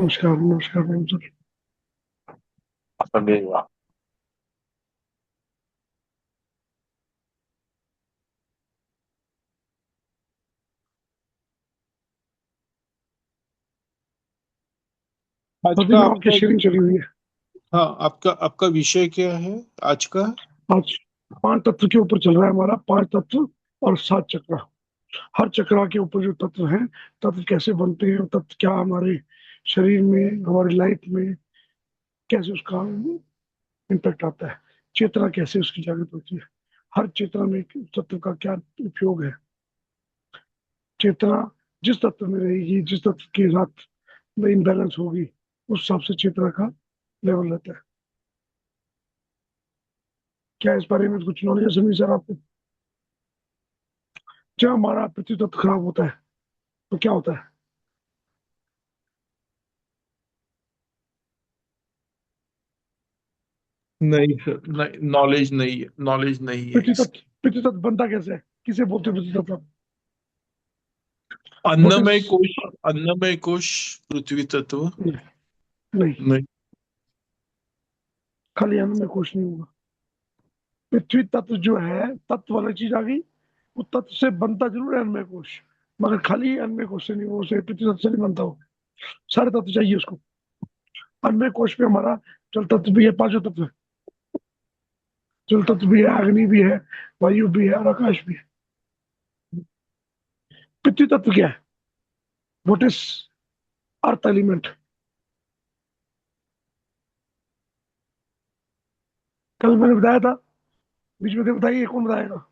नमस्कार, नमस्कार ma'am sir. लगेगा। आज अभी का मैं आपकी आपका शेयरिंग चली हुई है। हाँ, आपका आपका विषय क्या है आज का? आज 5 तत्व के ऊपर चल रहा है हमारा, 5 तत्व और 7 चक्र। हर चक्रा के ऊपर जो तत्व हैं, तत्व कैसे बनते हैं, तत्व क्या हमारे शरीर में, हमारी लाइफ में कैसे उसका इम्पैक्ट आता है, चेतना कैसे उसकी जागृत होती है, हर चेतना में एक तत्व का क्या उपयोग है। चेतना जिस तत्व में रहेगी, जिस तत्व के साथ में इम्बैलेंस होगी, उस हिसाब से चेतना का लेवल रहता है। क्या इस बारे में कुछ नॉलेज है समीर सर आपको? जब हमारा पृथ्वी तत्व खराब होता है तो क्या होता है? नहीं सर, नहीं, नॉलेज नहीं है, नॉलेज नहीं है इसकी। पृथ्वी तत्व बनता कैसे है? किसे बोलते हैं पृथ्वी तत्व? What is? अन्नमय कोश। अन्नमय कोश। पृथ्वी तत्व। नहीं, नहीं, नहीं। खाली अन्न में कुछ नहीं होगा। पृथ्वी तत्व जो है, तत्व वाली चीज आ गई। वो तत्व से बनता जरूर है अन्नमय कोश, मगर खाली अन्नमय कोश से नहीं, वो उसे पृथ्वी तत्व से नहीं बनता हो। सारे तत्व चाहिए उसको। अन्नमय कोश में हमारा जल तत्व भी है, 5 तत्व है। जल तत्व भी है, अग्नि भी है, वायु भी है और आकाश भी है। पृथ्वी तत्व क्या है? What is earth element? कल मैंने बताया था, बीच में से बताइए कौन बताएगा?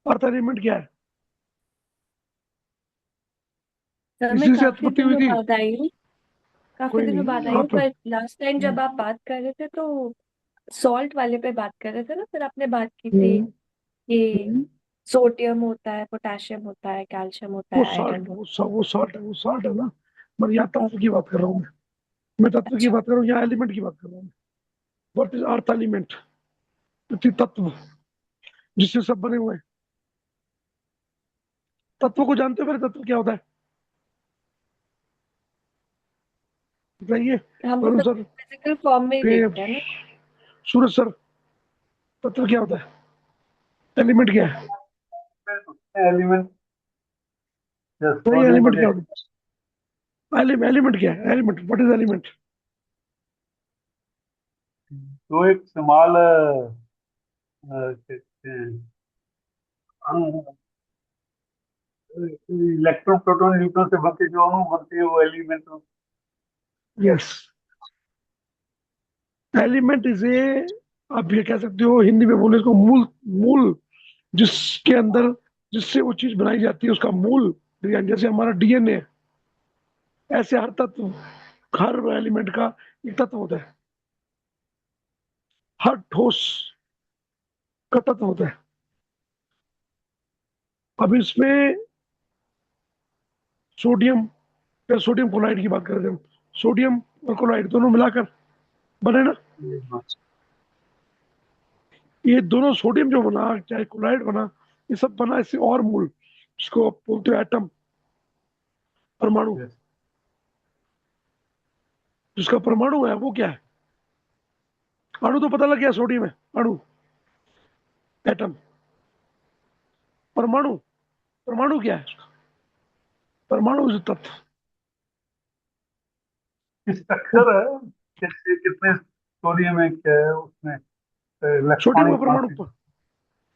अर्थ एलिमेंट क्या है? सर मैं इसी से काफी उत्पत्ति हुई दिनों थी। बाद आई हूँ। काफी कोई दिनों बाद नहीं आई हूँ, आप। पर लास्ट टाइम जब आप बात कर रहे थे तो सॉल्ट वाले पे बात कर रहे थे ना, फिर आपने बात की थी हम्म, कि हम्म, सोडियम होता है, पोटेशियम होता है, कैल्शियम होता वो है, सॉल्ट आयरन होता वो सॉल्ट है, वो सॉल्ट है ना। पर यहाँ है। तत्व की बात कर रहा हूँ मैं तत्व की अच्छा। बात कर रहा हूँ, यहाँ एलिमेंट की बात कर रहा हूँ। What is earth element? पृथ्वी तत्व जिससे सब बने हुए हैं। तत्व को जानते हो मेरे? तत्व क्या होता है बताइए। हम तो वरुण सब सर, फिजिकल फॉर्म में ही पे देखते हैं ना। सूरज सर, तत्व क्या होता है? एलिमेंट क्या है? एलिमेंट नहीं, सोडियम एलिमेंट क्या पोटेशियम। होता है? एलिमेंट क्या है? Element, what is element? तो एक स्मॉल कहते हैं इलेक्ट्रॉन प्रोटॉन न्यूट्रॉन से बनते जो अणु बनते हैं वो element. Yes, element is a, आप ये कह सकते हो हिंदी में बोले इसको मूल। मूल जिसके अंदर, जिससे वो चीज बनाई जाती है, उसका मूल। जैसे हमारा डीएनए, ऐसे हर तत्व, हर एलिमेंट का एक तत्व होता है। हर ठोस का तत्व होता है। अब इसमें सोडियम या सोडियम क्लोराइड की बात करें, हम सोडियम और क्लोराइड दोनों मिलाकर बने ना। ये दोनों सोडियम जो बना, चाहे क्लोराइड बना, ये सब बना इससे और मूल, जिसको आप बोलते हो एटम, परमाणु। जिसका परमाणु है वो क्या है? अणु तो पता लग गया, सोडियम है अणु, एटम। परमाणु, परमाणु क्या है? परमाणु जो तत्व, वो स्ट्रक्चर है कितने सोडियम है, क्या है उसमें सोडियम का इलेक्ट्रॉनिक परमाणु, कॉन्फ़िगरेशन।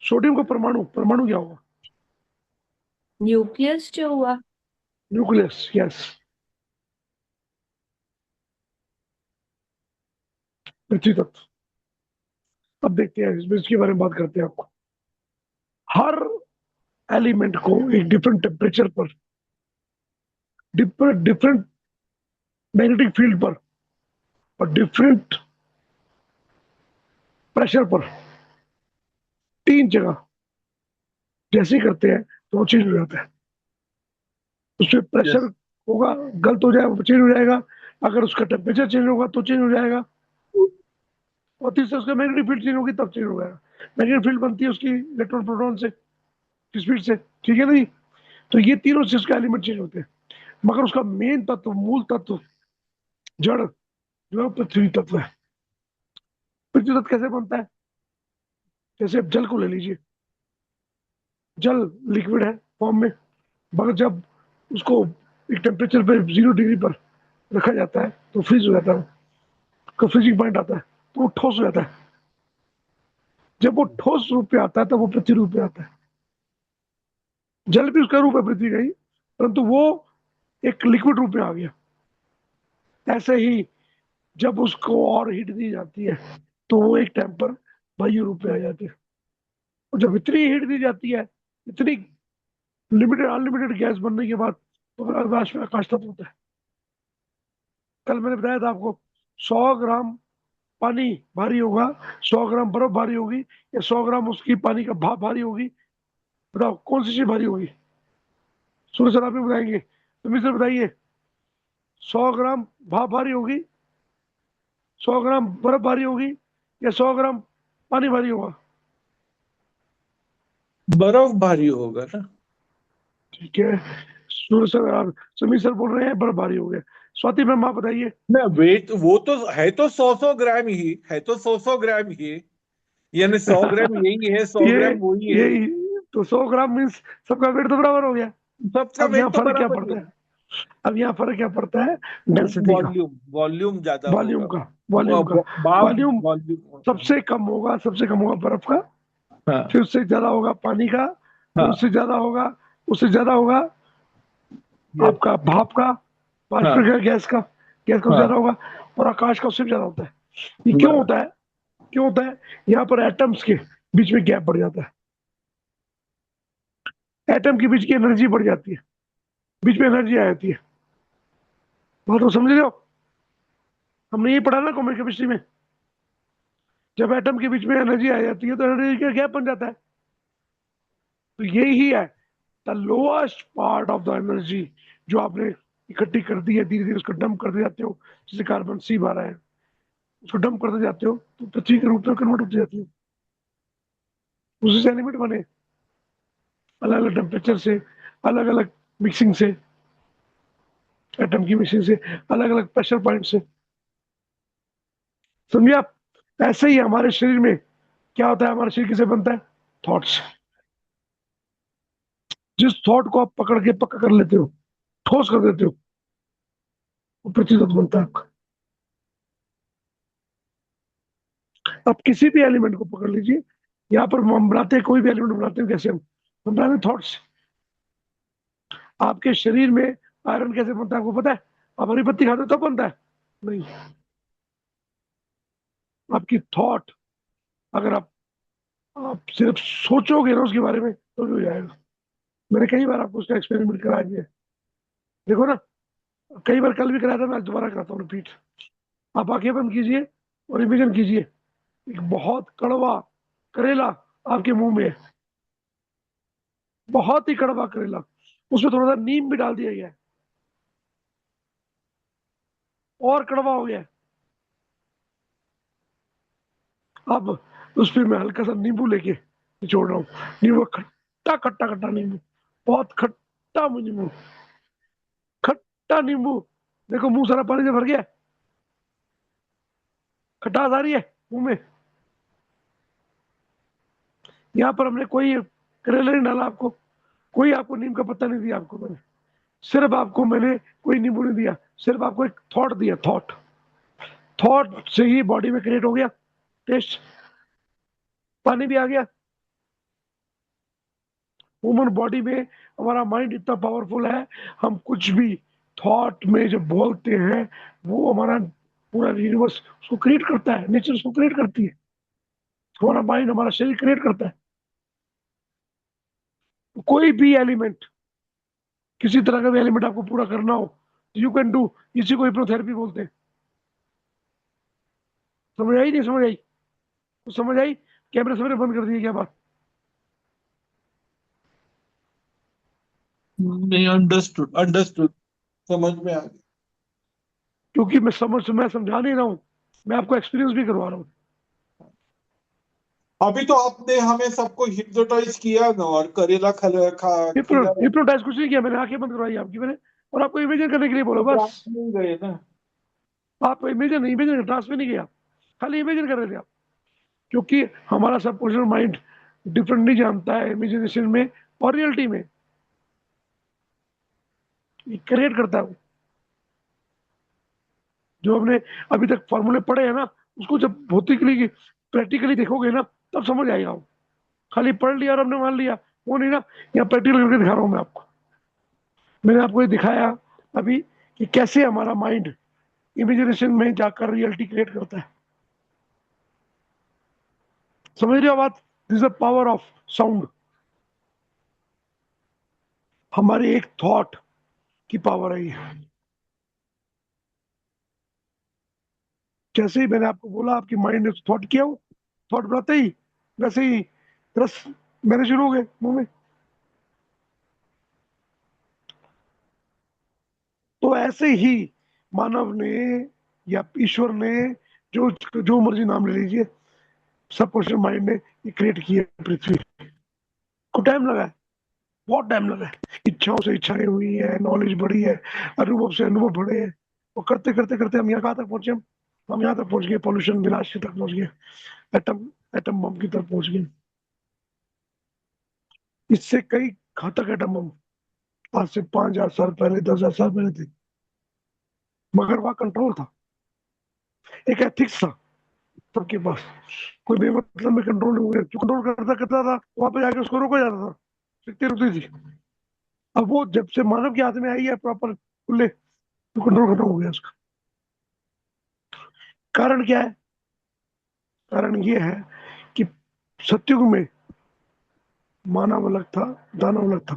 सोडियम का परमाणु, परमाणु क्या होगा? न्यूक्लियस जो हुआ। Nucleus, yes. पृथ्वी तत्व। अब देखते हैं इसके बारे में बात करते हैं आपको। हर एलिमेंट को एक डिफरेंट टेम्परेचर पर, डिफरेंट मैग्नेटिक फील्ड पर और डिफरेंट प्रेशर पर, 3 जगह जैसे ही करते हैं तो वो चेंज हो जाता है। उसमें प्रेशर यस। होगा, गलत हो जाएगा, चेंज हो जाएगा। अगर उसका टेम्परेचर चेंज होगा तो चेंज हो जाएगा। और तीसरा उसका मैग्नेटिक फील्ड चेंज होगी तब चेंज हो जाएगा। मैग्नेटिक फील्ड बनती है उसकी इलेक्ट्रॉन प्रोटॉन से, स्पीड से, ठीक है नहीं। तो ये तीनों चीज का एलिमेंट चेंज होते हैं, मगर उसका मेन तत्व, मूल तत्व, जड़ जो है पृथ्वी तत्व है। पृथ्वी तत्व कैसे बनता है? जैसे आप जल को ले लीजिए, जल लिक्विड है फॉर्म में, मगर जब उसको एक टेम्परेचर पे 0 डिग्री पर रखा जाता है तो फ्रीज हो जाता है, उसका फ्रीजिंग पॉइंट आता है, तो वो ठोस हो जाता है। जब वो ठोस रूप पे आता है तब वो पृथ्वी रूप पे आता है। जल भी उसका रूप है पृथ्वी का ही, परंतु वो एक लिक्विड रूप में आ गया। ऐसे ही जब उसको और हीट दी जाती है तो वो एक टाइम पर वायु रूप में आ जाती है। और जब इतनी हीट दी जाती है, इतनी लिमिटेड अनलिमिटेड गैस बनने के बाद, तो फिर आकाश में आकाश तत्व होता है। कल मैंने बताया था आपको, 100 ग्राम पानी भारी होगा, 100 ग्राम बर्फ भारी होगी, या 100 ग्राम उसकी पानी का भाप भारी होगी। बताओ कौन सी चीज भारी होगी? सूर्य सर आप ही बताएंगे, तुम इसे बताइए। 100 ग्राम भाप भारी होगी, 100 ग्राम बर्फ भारी होगी, या 100 ग्राम पानी भारी होगा? बर्फ भारी होगा ना। ठीक है, सूर्य सर आप, समीर सर बोल रहे हैं बर्फ भारी हो गया। स्वाति मैम आप बताइए। ना वेट वो तो 100 ग्राम ही है, तो 100 ग्राम ही, यानी 100 ग्राम यही है, सौ ये ग्राम वही है। ये तो 100 ग्राम मीन्स सबका वेट तो बराबर हो गया। सबका अब यहाँ वेट तो फर्क क्या बराबर ही पड़ता है। है? अब यहाँ फर्क क्या पड़ता है? डेंसिटी का, वॉल्यूम वॉल्यूम ज्यादा वॉल्यूम होगा। का, वॉल्यूम का। बाप वॉल्यूम वॉल्यूम। सबसे कम होगा, सबसे कम होगा बर्फ का, हाँ फिर उससे ज्यादा होगा पानी का, फिर हाँ। उससे ज्यादा होगा, उससे ज्यादा होगा यस। आपका भाप का, वाष्प हाँ का, गैस का ज्यादा हाँ। होगा, और आकाश का उससे भी ज्यादा होता है। ये क्यों बराबर। होता है? क्यों होता है? यहाँ पर एटम्स के बीच में गैप बढ़ जाता है, एटम के बीच की एनर्जी बढ़ जाती है, बीच में एनर्जी आ जाती है। बात तो समझ रहे हो? हमने ये पढ़ा ना कॉमेडी केमिस्ट्री में, जब एटम के बीच में एनर्जी आ जाती है तो एनर्जी का गैप बन जाता है। तो यही है the lowest part of the energy, जो आपने इकट्ठी कर दी है, धीरे धीरे उसको डंप करते जाते हो, जैसे कार्बन 12 है, उसको डंप करते जाते हो तो पृथ्वी के रूप में कन्वर्ट होती जाती है। उसी से एलिमेंट बने, अलग अलग टेम्परेचर से, अलग अलग मिक्सिंग से, एटम की मिक्सिंग से, अलग अलग प्रेशर पॉइंट से। समझिए आप? ऐसे ही हमारे शरीर में क्या होता है, हमारा शरीर किसे बनता है? थॉट्स। जिस थॉट को आप पकड़ के पक्का कर लेते हो, ठोस कर देते हो, वो पृथ्वी तत्व बनता है आपका। आप किसी भी एलिमेंट को पकड़ लीजिए, यहाँ पर हम बनाते हैं, कोई भी एलिमेंट बनाते हैं, कैसे हम बनाते हैं? थॉट्स। आपके शरीर में आयरन कैसे बनता है आपको पता है? आप हरी पत्ती खाते हो तब बनता है? नहीं, आपकी थॉट, अगर आप सिर्फ सोचोगे ना उसके बारे में तो भी हो जाएगा। मैंने कई बार आपको उसका एक्सपेरिमेंट करा दिया है, देखो ना। कई बार कल भी कराया था, मैं आज दोबारा कराता हूँ, रिपीट। आप आंखें बंद कीजिए और इमेजिन कीजिए, एक बहुत कड़वा करेला आपके मुंह में है, बहुत ही कड़वा करेला, उसमें थोड़ा सा नीम भी डाल दिया गया है, और कड़वा हो गया है। अब उस पर मैं हल्का सा नींबू लेके निचोड़ रहा हूँ, नींबू खट्टा खट्टा खट्टा नींबू, बहुत खट्टा नींबू, खट्टा नींबू। देखो मुंह सारा पानी से भर गया है, खटास आ रही है मुंह में। यहाँ पर हमने कोई करेला नहीं डाला आपको, कोई आपको नीम का पत्ता नहीं दिया आपको मैंने, सिर्फ आपको मैंने कोई नींबू नहीं दिया, सिर्फ आपको एक थॉट दिया, थॉट। थॉट से ही बॉडी में क्रिएट हो गया टेस्ट, पानी भी आ गया। ह्यूमन बॉडी में हमारा माइंड इतना पावरफुल है, हम कुछ भी थॉट में जब बोलते हैं, वो हमारा पूरा यूनिवर्स उसको क्रिएट करता है, नेचर उसको क्रिएट करती है, हमारा माइंड, हमारा शरीर क्रिएट करता है। कोई भी एलिमेंट, किसी तरह का भी एलिमेंट आपको पूरा करना हो, यू कैन डू। इसी को हिप्नोथेरेपी बोलते हैं। समझ आई नहीं समझ आई? तो समझ आई? कैमरे सबने बंद कर दिए क्या बात? नहीं, अंडरस्टूड अंडरस्टूड, समझ में आ गया। क्योंकि मैं समझा नहीं रहा हूँ, मैं आपको एक्सपीरियंस भी करवा रहा हूँ। अभी तो आपने हमें सबको हिप्नोटाइज किया ना, और करेला खिला रहे हिप्नोटाइज कुछ नहीं किया मैंने, आंखें बंद करवाई आपकी मैंने, और आपको इमेजिन करने के लिए बोला तो बस। ट्रांस नहीं गए ना। आप इमेजिन इमेजिन ट्रांसफर नहीं किया, खाली इमेजिन कर रहे थे आप, क्योंकि हमारा सबकॉन्शियस माइंड डिफरेंट नहीं जानता है इमेजिनेशन में और रियलिटी में, क्रिएट करता है वो। जो हमने अभी तक फॉर्मूले पढ़े हैं ना, उसको जब भौतिकली प्रैक्टिकली देखोगे ना, तब समझ आएगा वो। खाली पढ़ लिया और हमने मान लिया, वो नहीं ना। यहाँ प्रैक्टिकल करके दिखा रहा हूँ मैं आपको। मैंने आपको ये दिखाया अभी कि कैसे हमारा माइंड इमेजिनेशन में जाकर रियलिटी क्रिएट करता है। समझ रहे हो बात? This is the power of sound. हमारे एक थॉट की पावर है ये। जैसे ही मैंने आपको बोला, आपकी माइंड ने थॉट किया, वो थॉट बनाते ही वैसे ही रस मैंने शुरू हो गए मुंह में। तो ऐसे ही मानव ने या ईश्वर ने, जो जो मर्जी नाम ले लीजिए, सब क्वेश्चन माइंड ने ये क्रिएट किया पृथ्वी को। टाइम लगा है, बहुत टाइम लगा है। इच्छाओं से इच्छाएं हुई है, नॉलेज बढ़ी है, अनुभव से अनुभव बढ़े हैं। वो करते करते करते हम यहाँ कहाँ तक पहुंचे? हम यहाँ तक पहुंच गए, पॉल्यूशन विनाश तक पहुंच गए, एटम एटम बम की तरफ पहुंच गए। इससे कई घातक एटम बम आज से 5,000 साल पहले, 10,000 साल पहले थे, मगर वहां कंट्रोल था, एक एथिक्स था सबके पास। कोई बेमतलब में कंट्रोल नहीं हो गया, जो कंट्रोल करता करता था वहां पे जाके उसको रोका जाता था, शक्ति रुकती थी। अब वो जब से मानव के हाथ में आई है प्रॉपर खुले, तो कंट्रोल खत्म हो गया उसका। कारण क्या है? कारण ये है कि सत्युग में मानव अलग था, दानव अलग था।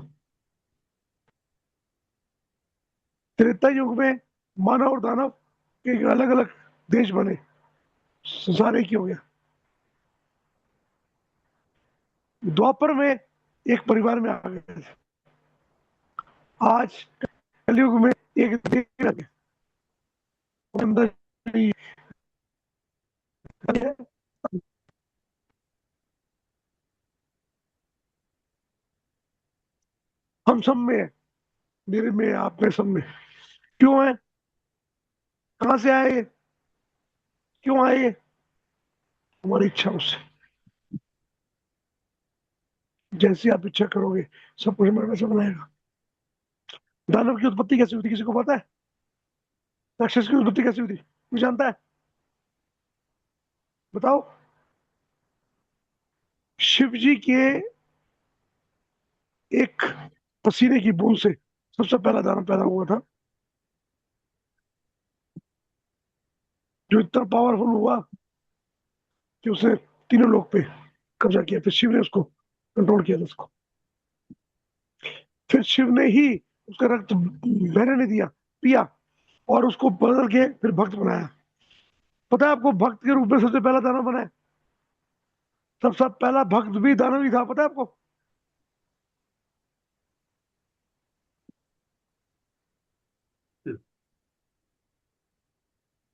त्रेता युग में मानव और दानव के अलग अलग देश बने, संसार एक ही हो गया। द्वापर में एक परिवार में आ गए थे, आज कलयुग में एक देश आ गया। अंदर ही है। हम सब में है, मेरे में, आप में, सब में। क्यों है? कहाँ से आए? क्यों आए? हमारी इच्छाओं से। जैसे आप इच्छा करोगे, सब कुछ हमारे वैसा बनाएगा। दानव की उत्पत्ति कैसे हुई थी, किसी को पता है? राक्षस की उत्पत्ति कैसे हुई थी, कोई जानता है? बताओ। शिव जी के एक पसीने की बूंद से सबसे पहला दानव पैदा हुआ था, जो इतना पावरफुल हुआ कि उसने तीनों लोग पे कब्जा किया। फिर शिव ने उसको कंट्रोल किया था उसको। फिर शिव ने ही उसका रक्त बहने नहीं दिया, पिया, और उसको बदल के फिर भक्त बनाया। पता है आपको, भक्त के रूप में सबसे पहला दानव बना है? सबसे पहला भक्त भी दानव ही था, पता है आपको?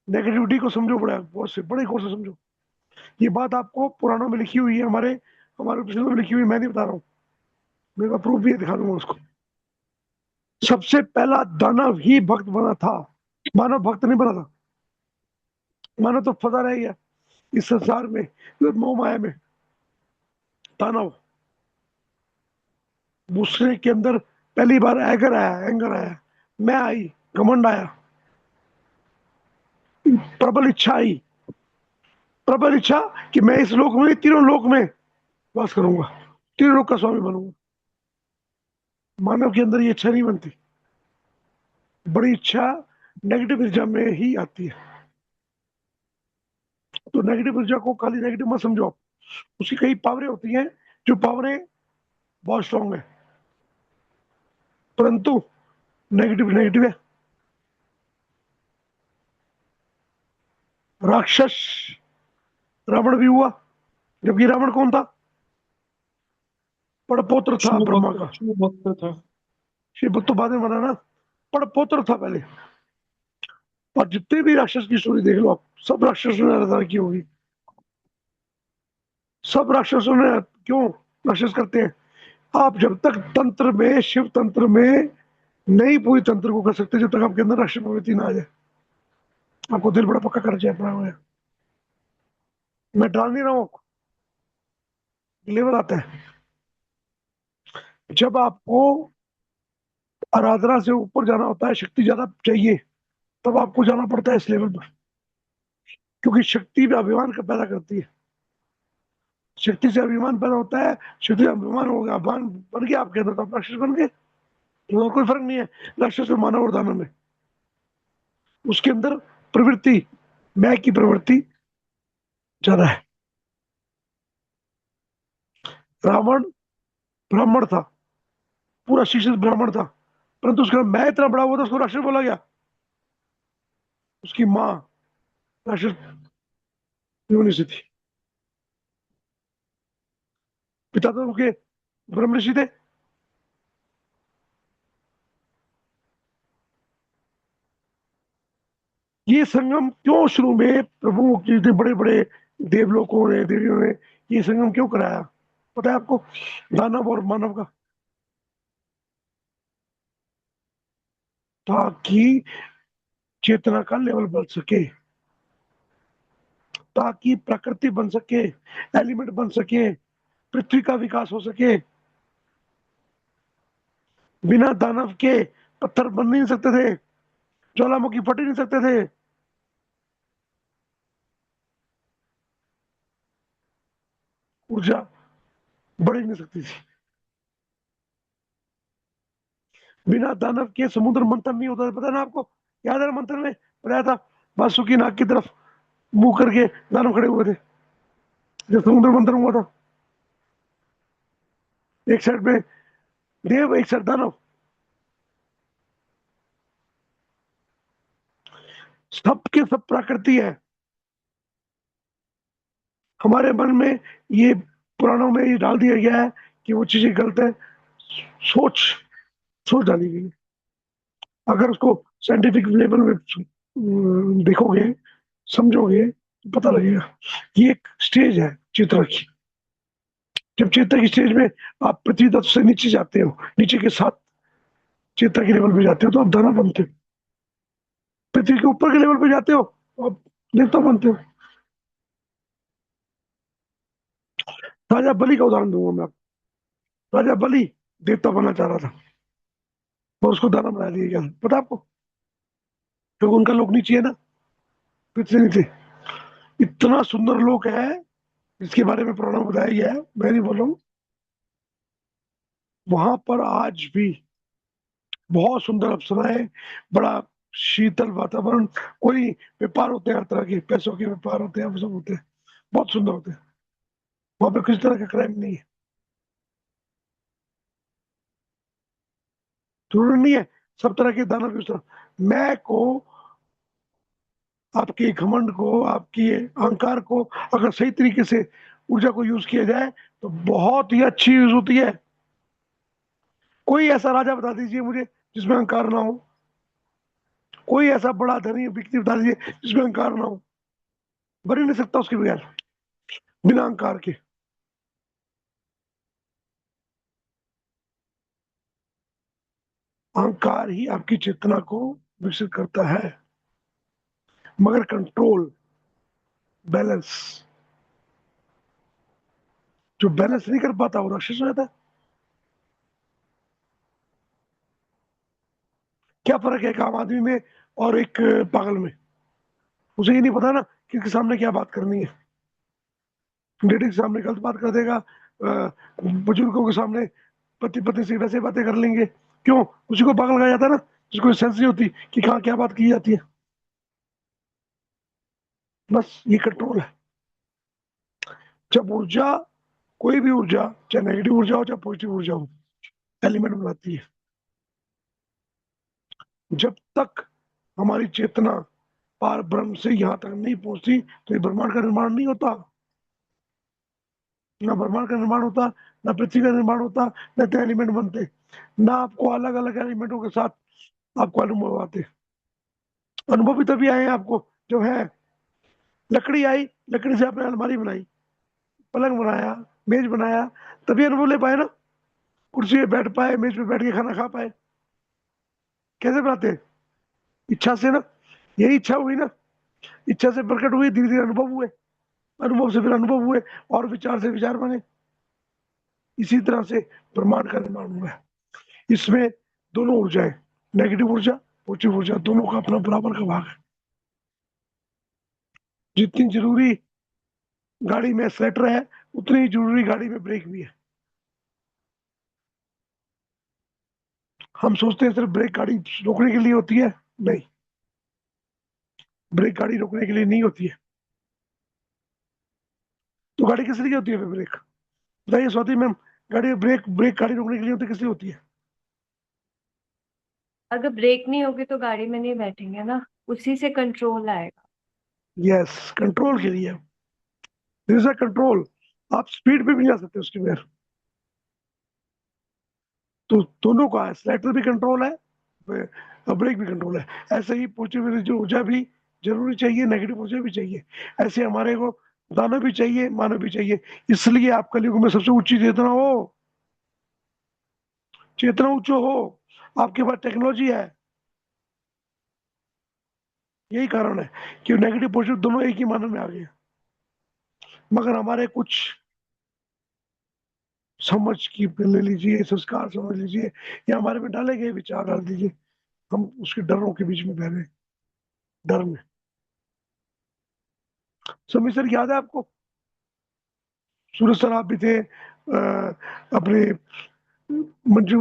नेगेटिविटी को समझो, बड़ा बहुत से बड़े गौर से समझो। ये बात आपको पुराणों में लिखी हुई है, हमारे हमारे उपनिषदों में लिखी हुई है, मैं नहीं बता रहा हूँ। मेरे पास प्रूफ भी है, दिखा दूंगा उसको। सबसे पहला दानव ही भक्त बना था, मानव भक्त नहीं बना था। मानव तो फंसा रह गया इस संसार में, मोह माया में। दानव, दूसरे के अंदर पहली बार एगर आया, एंगर आया, मैं आई, घमंड आया, प्रबल इच्छा आई। प्रबल इच्छा कि मैं इस लोक में, तीनों लोक में वास करूंगा, तीनों लोक का स्वामी बनूंगा। मानव के अंदर ये इच्छा नहीं बनती। बड़ी इच्छा नेगेटिव ऊर्जा में ही आती है। तो नेगेटिव ऊर्जा को खाली नेगेटिव मत समझो आप। उसकी कई पावरें होती हैं, जो पावरें बहुत स्ट्रांग है, परंतु नेगेटिव नेगेटिव है। राक्षस रावण भी हुआ, जबकि रावण कौन था? पड़पोत्र था ब्रह्मा का। शिव भक्त था। शिव भक्त तो बाद में बना ना, पड़पोत्र था पहले। और जितने भी राक्षस की स्टोरी देख लो आप, सब राक्षसों ने आराधना की होगी। सब राक्षसों ने क्यों राक्षस करते हैं? आप जब तक तंत्र में, शिव तंत्र में नहीं पूरी तंत्र को कर सकते, जब तक आपके अंदर राक्षस प्रवृत्ति ना आ जाए। आपको दिल बड़ा पक्का कर जाए, पड़ा हुआ है। मैं डाल नहीं रहा हूँ, लेवल आता है। जब आपको आराधना से ऊपर जाना होता है, शक्ति ज्यादा चाहिए, तब आपको जाना पड़ता है इस लेवल पर, क्योंकि शक्ति भी अभिमान का पैदा करती है। शक्ति से अभिमान पैदा होता है, शक्ति से अभिमान होगा, अभिमान बन गया आपके अंदर, तो आप राक्षस बन गए। तो कोई फर्क नहीं है राक्षस और मानव और दानव में। उसके अंदर प्रवृत्ति, मैं की प्रवृत्ति ज्यादा है। रावण ब्राह्मण था, पूरा शिक्षित ब्राह्मण था, परंतु उसका मैं इतना बड़ा हुआ था, उसको राक्षस बोला गया। उसकी माँ राक्षस योनि से थी, पिता तो उनके ब्रह्म ऋषि थे। ये संगम क्यों शुरू में प्रभु के बड़े बड़े देवलोकों ने, देवियों ने ये संगम क्यों कराया, पता है आपको? दानव और मानव का, ताकि चेतना का लेवल बढ़ सके, ताकि प्रकृति बन सके, एलिमेंट बन सके, पृथ्वी का विकास हो सके। बिना दानव के पत्थर बन नहीं सकते थे, ज्वालामुखी फट ही नहीं सकते थे, ऊर्जा बढ़ ही नहीं सकती थी। बिना दानव के समुद्र मंथन नहीं होता था, पता ना आपको? याद है मंथन में बताया था, वासुकी नाग की तरफ मुंह करके दानव खड़े हुए थे जब समुद्र मंथन हुआ था। एक साइड में देव, एक साइड दानव। सबके सब प्रकृति है। हमारे मन में ये पुराणों में ये डाल दिया गया है कि वो चीजें गलत है, सोच सोच डाली गई है। अगर उसको साइंटिफिक लेवल में देखोगे, समझोगे, तो पता लगेगा। ये एक स्टेज है चित्र की। जब चेतना की स्टेज में आप पृथ्वी तत्व से नीचे जाते हो, नीचे के साथ चेतना के लेवल पे जाते हो, तो आप दाना बनते हो। पृथ्वी के ऊपर के लेवल पे जाते हो तो आप देवता बनते हो। राजा बलि का उदाहरण दूंगा मैं आपको। राजा बलि देवता बनना चाह रहा था, और उसको दाना बना दिया गया, पता आपको? क्योंकि उनका लोक नीचे है ना, पृथ्वी नीचे। इतना सुंदर लोक है, इसके बारे में पुराणों में बताया गया है, मैं नहीं बोल रहा हूँ। वहां पर आज भी बहुत सुंदर अप्सराएं, बड़ा शीतल वातावरण, कोई व्यापार होते हैं, हर तरह के पैसों के व्यापार होते हैं, वो सब होते हैं, बहुत सुंदर होते हैं। वहां पे किसी तरह का क्राइम नहीं है, जरूरी नहीं है सब तरह के दानव किस तरह। मैं को, आपके घमंड को, आपकी अहंकार को अगर सही तरीके से ऊर्जा को यूज किया जाए तो बहुत ही अच्छी यूज होती है। कोई ऐसा राजा बता दीजिए मुझे जिसमें अहंकार ना हो, कोई ऐसा बड़ा धनी व्यक्ति बता दीजिए जिसमें अहंकार ना हो। बन ही नहीं सकता उसके बगैर, बिना अहंकार के। अहंकार ही आपकी चेतना को विकसित करता है, मगर कंट्रोल, बैलेंस, जो बैलेंस नहीं कर पाता वो राक्षस हो जाता है। क्या फर्क है एक आम आदमी में और एक पागल में? उसे ये नहीं पता ना कि इसके सामने क्या बात करनी है। लेडीज के सामने गलत बात कर देगा, बुजुर्गों के सामने पति पत्नी से वैसे बातें कर लेंगे। क्यों? उसी को पागल कहा जाता है ना, जिसको सेंस नहीं होती कि कहाँ क्या बात की जाती है। बस ये कंट्रोल है। जब ऊर्जा, कोई भी ऊर्जा, चाहे नेगेटिव ऊर्जा हो चाहे पॉजिटिव ऊर्जा हो, एलिमेंट बनाती है। जब तक हमारी चेतना पार ब्रह्म से यहाँ तक नहीं पहुंचती, तो ये ब्रह्मांड का निर्माण नहीं होता। ना ब्रह्मांड का निर्माण होता, ना पृथ्वी का निर्माण होता, न तो एलिमेंट बनते, ना आपको अलग अलग एलिमेंटों के साथ आपको अनुभव आते। अनुभव भी तभी आए हैं आपको जब है, लकड़ी आई, लकड़ी से आपने अलमारी बनाई, पलंग बनाया, मेज बनाया, तभी अनुभव ले पाए ना। कुर्सी पे बैठ पाए, मेज पे बैठ के खाना खा पाए। कैसे बनाते हैं? इच्छा से ना। यही इच्छा हुई ना, इच्छा से प्रकट हुई, धीरे धीरे अनुभव हुए, अनुभव से फिर अनुभव हुए, और विचार से विचार बने। इसी तरह से ब्रह्मांड का निर्माण हुआ है। इसमें दोनों ऊर्जाएं, नेगेटिव ऊर्जा, पॉजिटिव ऊर्जा, दोनों का अपना बराबर का भाग है। जितनी जरूरी गाड़ी में एक्सीलेटर है, उतनी ही जरूरी गाड़ी में ब्रेक भी है। हम सोचते हैं सिर्फ ब्रेक गाड़ी रोकने के लिए होती है, नहीं, ब्रेक गाड़ी रोकने के लिए नहीं होती है। तो गाड़ी किस लिए होती है फिर ब्रेक? बताइए स्वाति मैम, गाड़ी ब्रेक ब्रेक गाड़ी रोकने के लिए होती है, किस लिए होती है? अगर ब्रेक नहीं होगी तो गाड़ी में नहीं बैठेंगे ना, उसी से कंट्रोल आएगा। यस, कंट्रोल के लिए। This is a control. आप स्पीड पे भी जा सकते हो उसके बगैर। तो दोनों का एक्सीलरेटर भी कंट्रोल है, ब्रेक भी कंट्रोल है। ऐसे ही पॉजिटिव जो ऊर्जा भी जरूरी चाहिए, नेगेटिव ऊर्जा भी चाहिए। ऐसे हमारे को दाना भी चाहिए, मानव भी चाहिए। इसलिए आप कलयुग में सबसे ऊंची चेतना हो, चेतना उच्च हो, आपके पास टेक्नोलॉजी है। यही कारण है कि नेगेटिव पॉजिटिव दोनों एक ही मानव में आ गए। मगर हमारे कुछ समझ की ले लीजिए, संस्कार समझ लीजिए, या हमारे में डाले गए विचार डाल दीजिए, हम उसके डरों के बीच में बह रहे हैं, डर में। समीर सर याद है आपको? सूरज सर आप भी थे, अपने मंजू,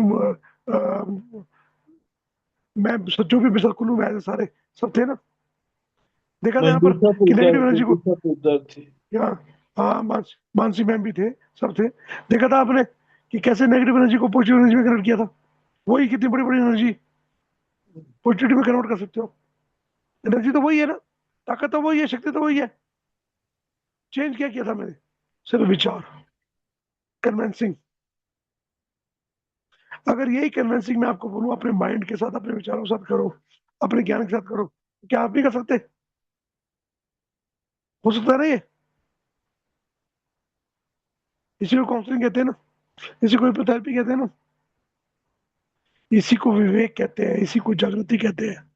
मैं जो भी मिसल कुल्लू में आए थे सारे, सब थे ना? देखा था यहाँ पर मंजूषा कि पोद्दार, नेगेटिव एनर्जी को, मंजूषा पोद्दार थी। यहाँ, हाँ, मानसी मैम भी थे, सब थे। देखा था आपने कि कैसे नेगेटिव एनर्जी को पॉजिटिव एनर्जी में कन्वर्ट किया था? वही कितनी बड़ी बड़ी एनर्जी पॉजिटिव में कन्वर्ट कर सकते हो। एनर्जी तो वही है ना, ताकत तो वही है, शक्ति तो वही है। चेंज क्या किया था मैंने? सिर्फ विचार, कन्विंसिंग। अगर यही कन्विंसिंग मैं आपको बोलूं, अपने माइंड के साथ, अपने विचारों के साथ करो, अपने ज्ञान के साथ करो, क्या आप भी कर सकते? हो सकता है ना ये? इसी को काउंसलिंग कहते हैं ना, इसी को हिप्नोथेरेपी कहते हैं ना, इसी को विवेक कहते हैं, इसी को जागृति कहते हैं,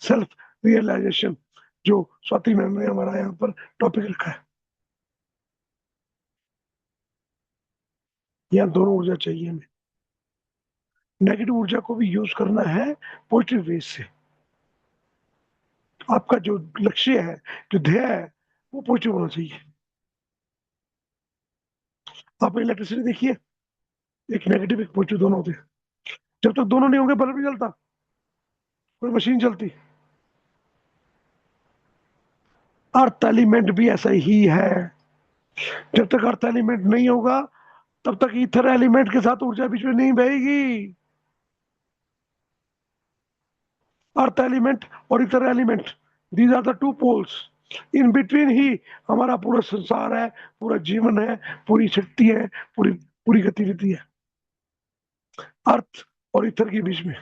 सेल्फ रियलाइजेशन, जो स्वाति मैम ने हमारा यहाँ पर टॉपिक रखा है। यहाँ दोनों ऊर्जा चाहिए हमें। नेगेटिव ऊर्जा को भी यूज करना है पॉजिटिव वे से। आपका जो लक्ष्य है, जो ध्येय है, वो पॉजिटिव होना चाहिए। आप इलेक्ट्रिसिटी देखिए, एक नेगेटिव एक पॉजिटिव दोनों होते हैं। जब तक दोनों नहीं होंगे, बल्ब नहीं जलता, कोई मशीन चलती। अर्थ एलिमेंट भी ऐसा ही है। जब तक अर्थ एलिमेंट नहीं होगा, तब तक ईथर एलिमेंट के साथ ऊर्जा बीच में नहीं बहेगी। अर्थ एलिमेंट और ether element, these are the two poles. In between ही हमारा पूरा संसार है, पूरा जीवन है, पूरी शक्ति है, पूरी पूरी गतिविधि है, अर्थ और ईथर के बीच में।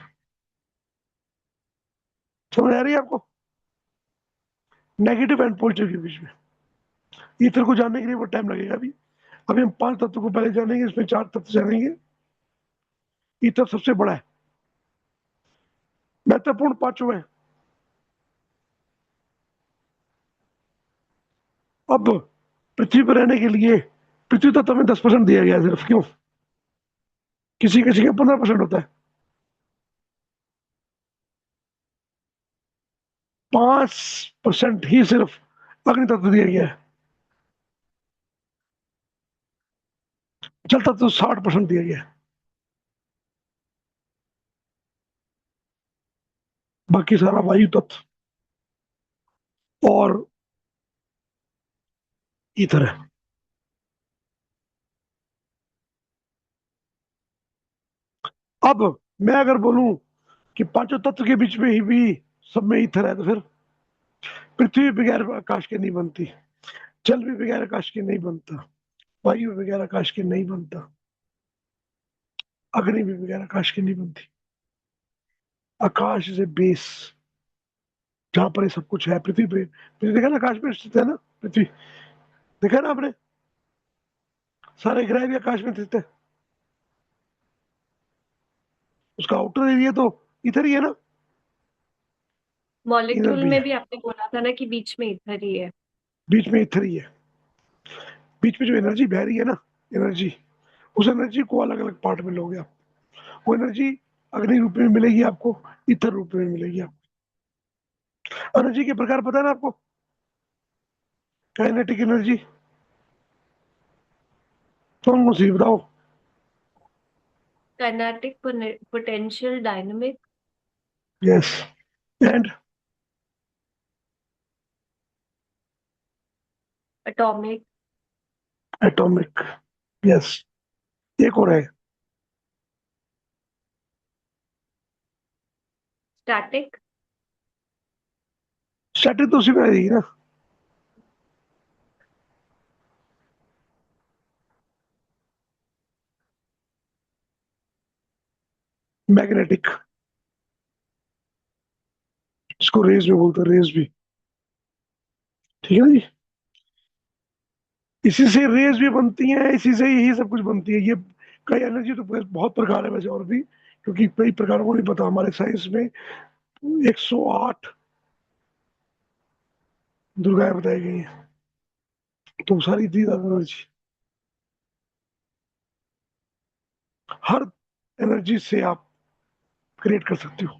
समझ आ रही है आपको? नेगेटिव एंड पॉजिटिव के बीच में। ईथर को जानने के लिए वो टाइम लगेगा। अभी हम 5 तत्व को पहले जानेंगे, इसमें 4 तत्व जानेंगे। ईथर सबसे बड़ा है, महत्वपूर्ण 5वें है। अब पृथ्वी पर रहने के लिए पृथ्वी तत्व में 10% दिया गया है सिर्फ। क्यों? किसी किसी का 15% होता है। 5% ही सिर्फ अग्नि तत्व दिया गया है। जल तत्व 60% दिया गया है। बाकी सारा वायु तत्व और ईथर है। अब मैं अगर बोलूं कि पांचों तत्व के बीच में ही भी सब में ईथर है, तो फिर पृथ्वी बगैर आकाश के नहीं बनती, जल भी बगैर आकाश के नहीं बनता, वायु बगैर आकाश के नहीं बनता, अग्नि भी बगैर आकाश की नहीं बनती। आकाश इज ए बेस, जहां पर ये सब कुछ है। पृथ्वी पे, पृथ्वी देखा ना, आकाश में स्थित है ना पृथ्वी। देखा ना आपने, सारे ग्रह भी आकाश में स्थित है, उसका आउटर एरिया तो इधर ही है ना, इधर मॉलिक्यूल भी में है, भी आपने बोला था ना कि बीच में इधर ही है। बीच में इधर ही है। बीच में जो एनर्जी बह रही है ना, एनर्जी, उस एनर्जी को अलग अलग पार्ट में लोगे आप। वो एनर्जी अग्नि रूप में मिलेगी आपको, इथर रूप में मिलेगी आपको। एनर्जी के प्रकार पता है ना आपको? काइनेटिक एनर्जी, कौन कौन सी बताओ? Kinetic, potential, dynamic, yes, and atomic, atomic, yes. एक और है, स्टैटिक। स्टैटिक तो उसी में आएगी ना। मैग्नेटिक, इसको रेज में बोलते हैं, रेज भी, ठीक है ना जी। इसी से रेज भी बनती हैं, इसी से यही सब कुछ बनती है ये। कई एनर्जी तो बहुत प्रकार है वैसे और भी, क्योंकि कई प्रकारों को नहीं पता हमारे साइंस में। 108 दुर्गाएं बताई गई हैं, तो सारी थी एनर्जी। हर एनर्जी से आप क्रिएट कर सकते हो।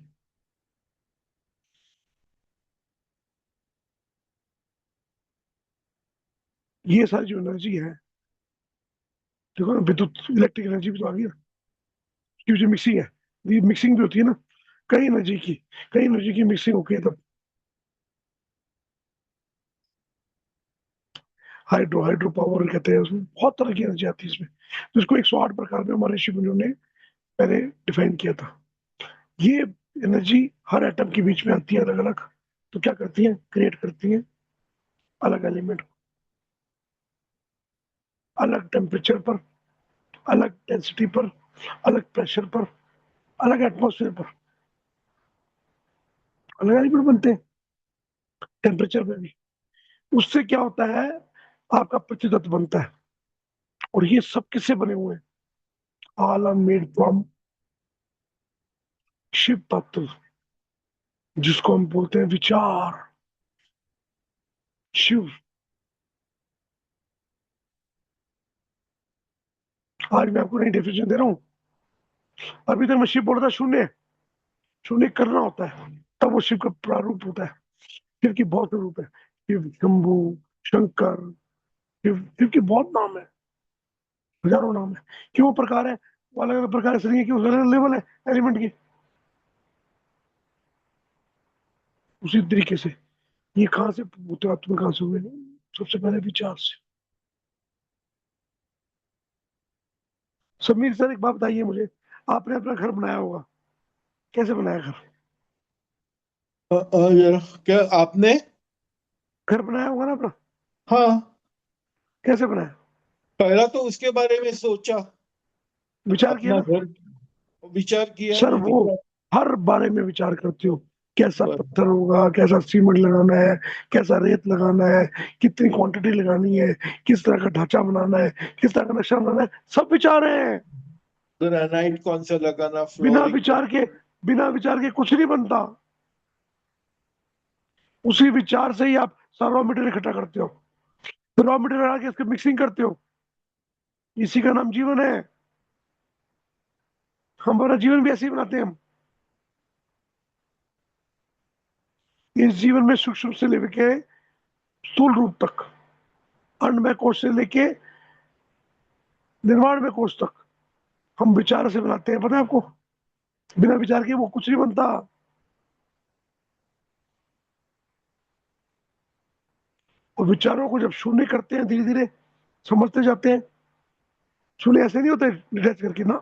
ये सारी जो एनर्जी है, देखो ना, विद्युत इलेक्ट्रिक एनर्जी भी तो आ गई ना, की जो मिक्सिंग है, ये मिक्सिंग भी होती है ना, कई एनर्जी की, कई एनर्जी की मिक्सिंग होती है तब। हाइड्रो पावर कहते हैं, उसमें बहुत तरह की एनर्जी आती है इसमें। तो इसको 108 प्रकार में हमारे ऋषि मुनियों ने पहले डिफाइन किया था। ये एनर्जी हर एटम के बीच में आती है अलग अलग, तो क्या करती है, क्रिएट करती है अलग एलिमेंट, अलग टेम्परेचर पर, अलग डेंसिटी पर, अलग प्रेशर पर, अलग एटमोसफेयर पर, अलग एलिमेंट बनते हैं टेम्परेचर में भी। उससे क्या होता है, आपका पृथ्वी तत्व बनता है। और ये सब किससे बने हुए हैं? All are made from Shiv तत्व, जिसको हम बोलते हैं विचार, शिव। आज मैं आपको नई डेफिनेशन दे रहा हूँ। अभी तक मैं शिव बोल रहा था शून्य, शून्य करना होता है, तब वो शिव का प्रारूप होता है। शिव की बहुत से रूप है, शिव शंभु, शंकर, शिव के बहुत नाम है, हजारों नाम है। क्यों प्रकार है, वो अलग अलग प्रकार से नहीं है, कि अलग अलग लेवल है एलिमेंट की। उसी तरीके से ये कहाँ से भूतवात्मा कहाँ से हुए? सबसे पहले विचार से। समीर सर, एक बात बताइए मुझे, आपने अपना घर बनाया होगा, कैसे बनाया घर? क्या आपने? घर बनाया होगा ना अपना, हाँ, कैसे बनाया? पहला तो उसके बारे में सोचा, विचार किया अपना ना? घर विचार किया सर ना, वो विचार हर बारे में विचार करते हो, कैसा पर। पत्थर होगा, कैसा सीमेंट लगाना है, कैसा रेत लगाना है, कितनी क्वांटिटी लगानी है, किस तरह का ढांचा बनाना है, किस तरह का नक्शा बनाना है, सब विचार है। ग्रेनाइट कौन सा लगाना, बिना फ्लोरिंग विचार के, बिना विचार के कुछ नहीं बनता। उसी विचार से ही आप सारा रॉ मटेरियल इकट्ठा करते हो, तो रॉ मटेरियल आके इसकी मिक्सिंग करते हो। इसी का नाम जीवन है। हमारा जीवन भी ऐसे ही बनाते हैं हम। इस जीवन में सूक्ष्म से लेके स्थूल रूप तक, अन्नमय कोश से लेके निर्माण में कोश तक, हम विचार से बनाते हैं, पता है आपको? बिना विचार के वो कुछ नहीं बनता। और विचारों को जब शून्य करते हैं, धीरे धीरे समझते जाते हैं। शून्य ऐसे नहीं होते डिटैच करके ना,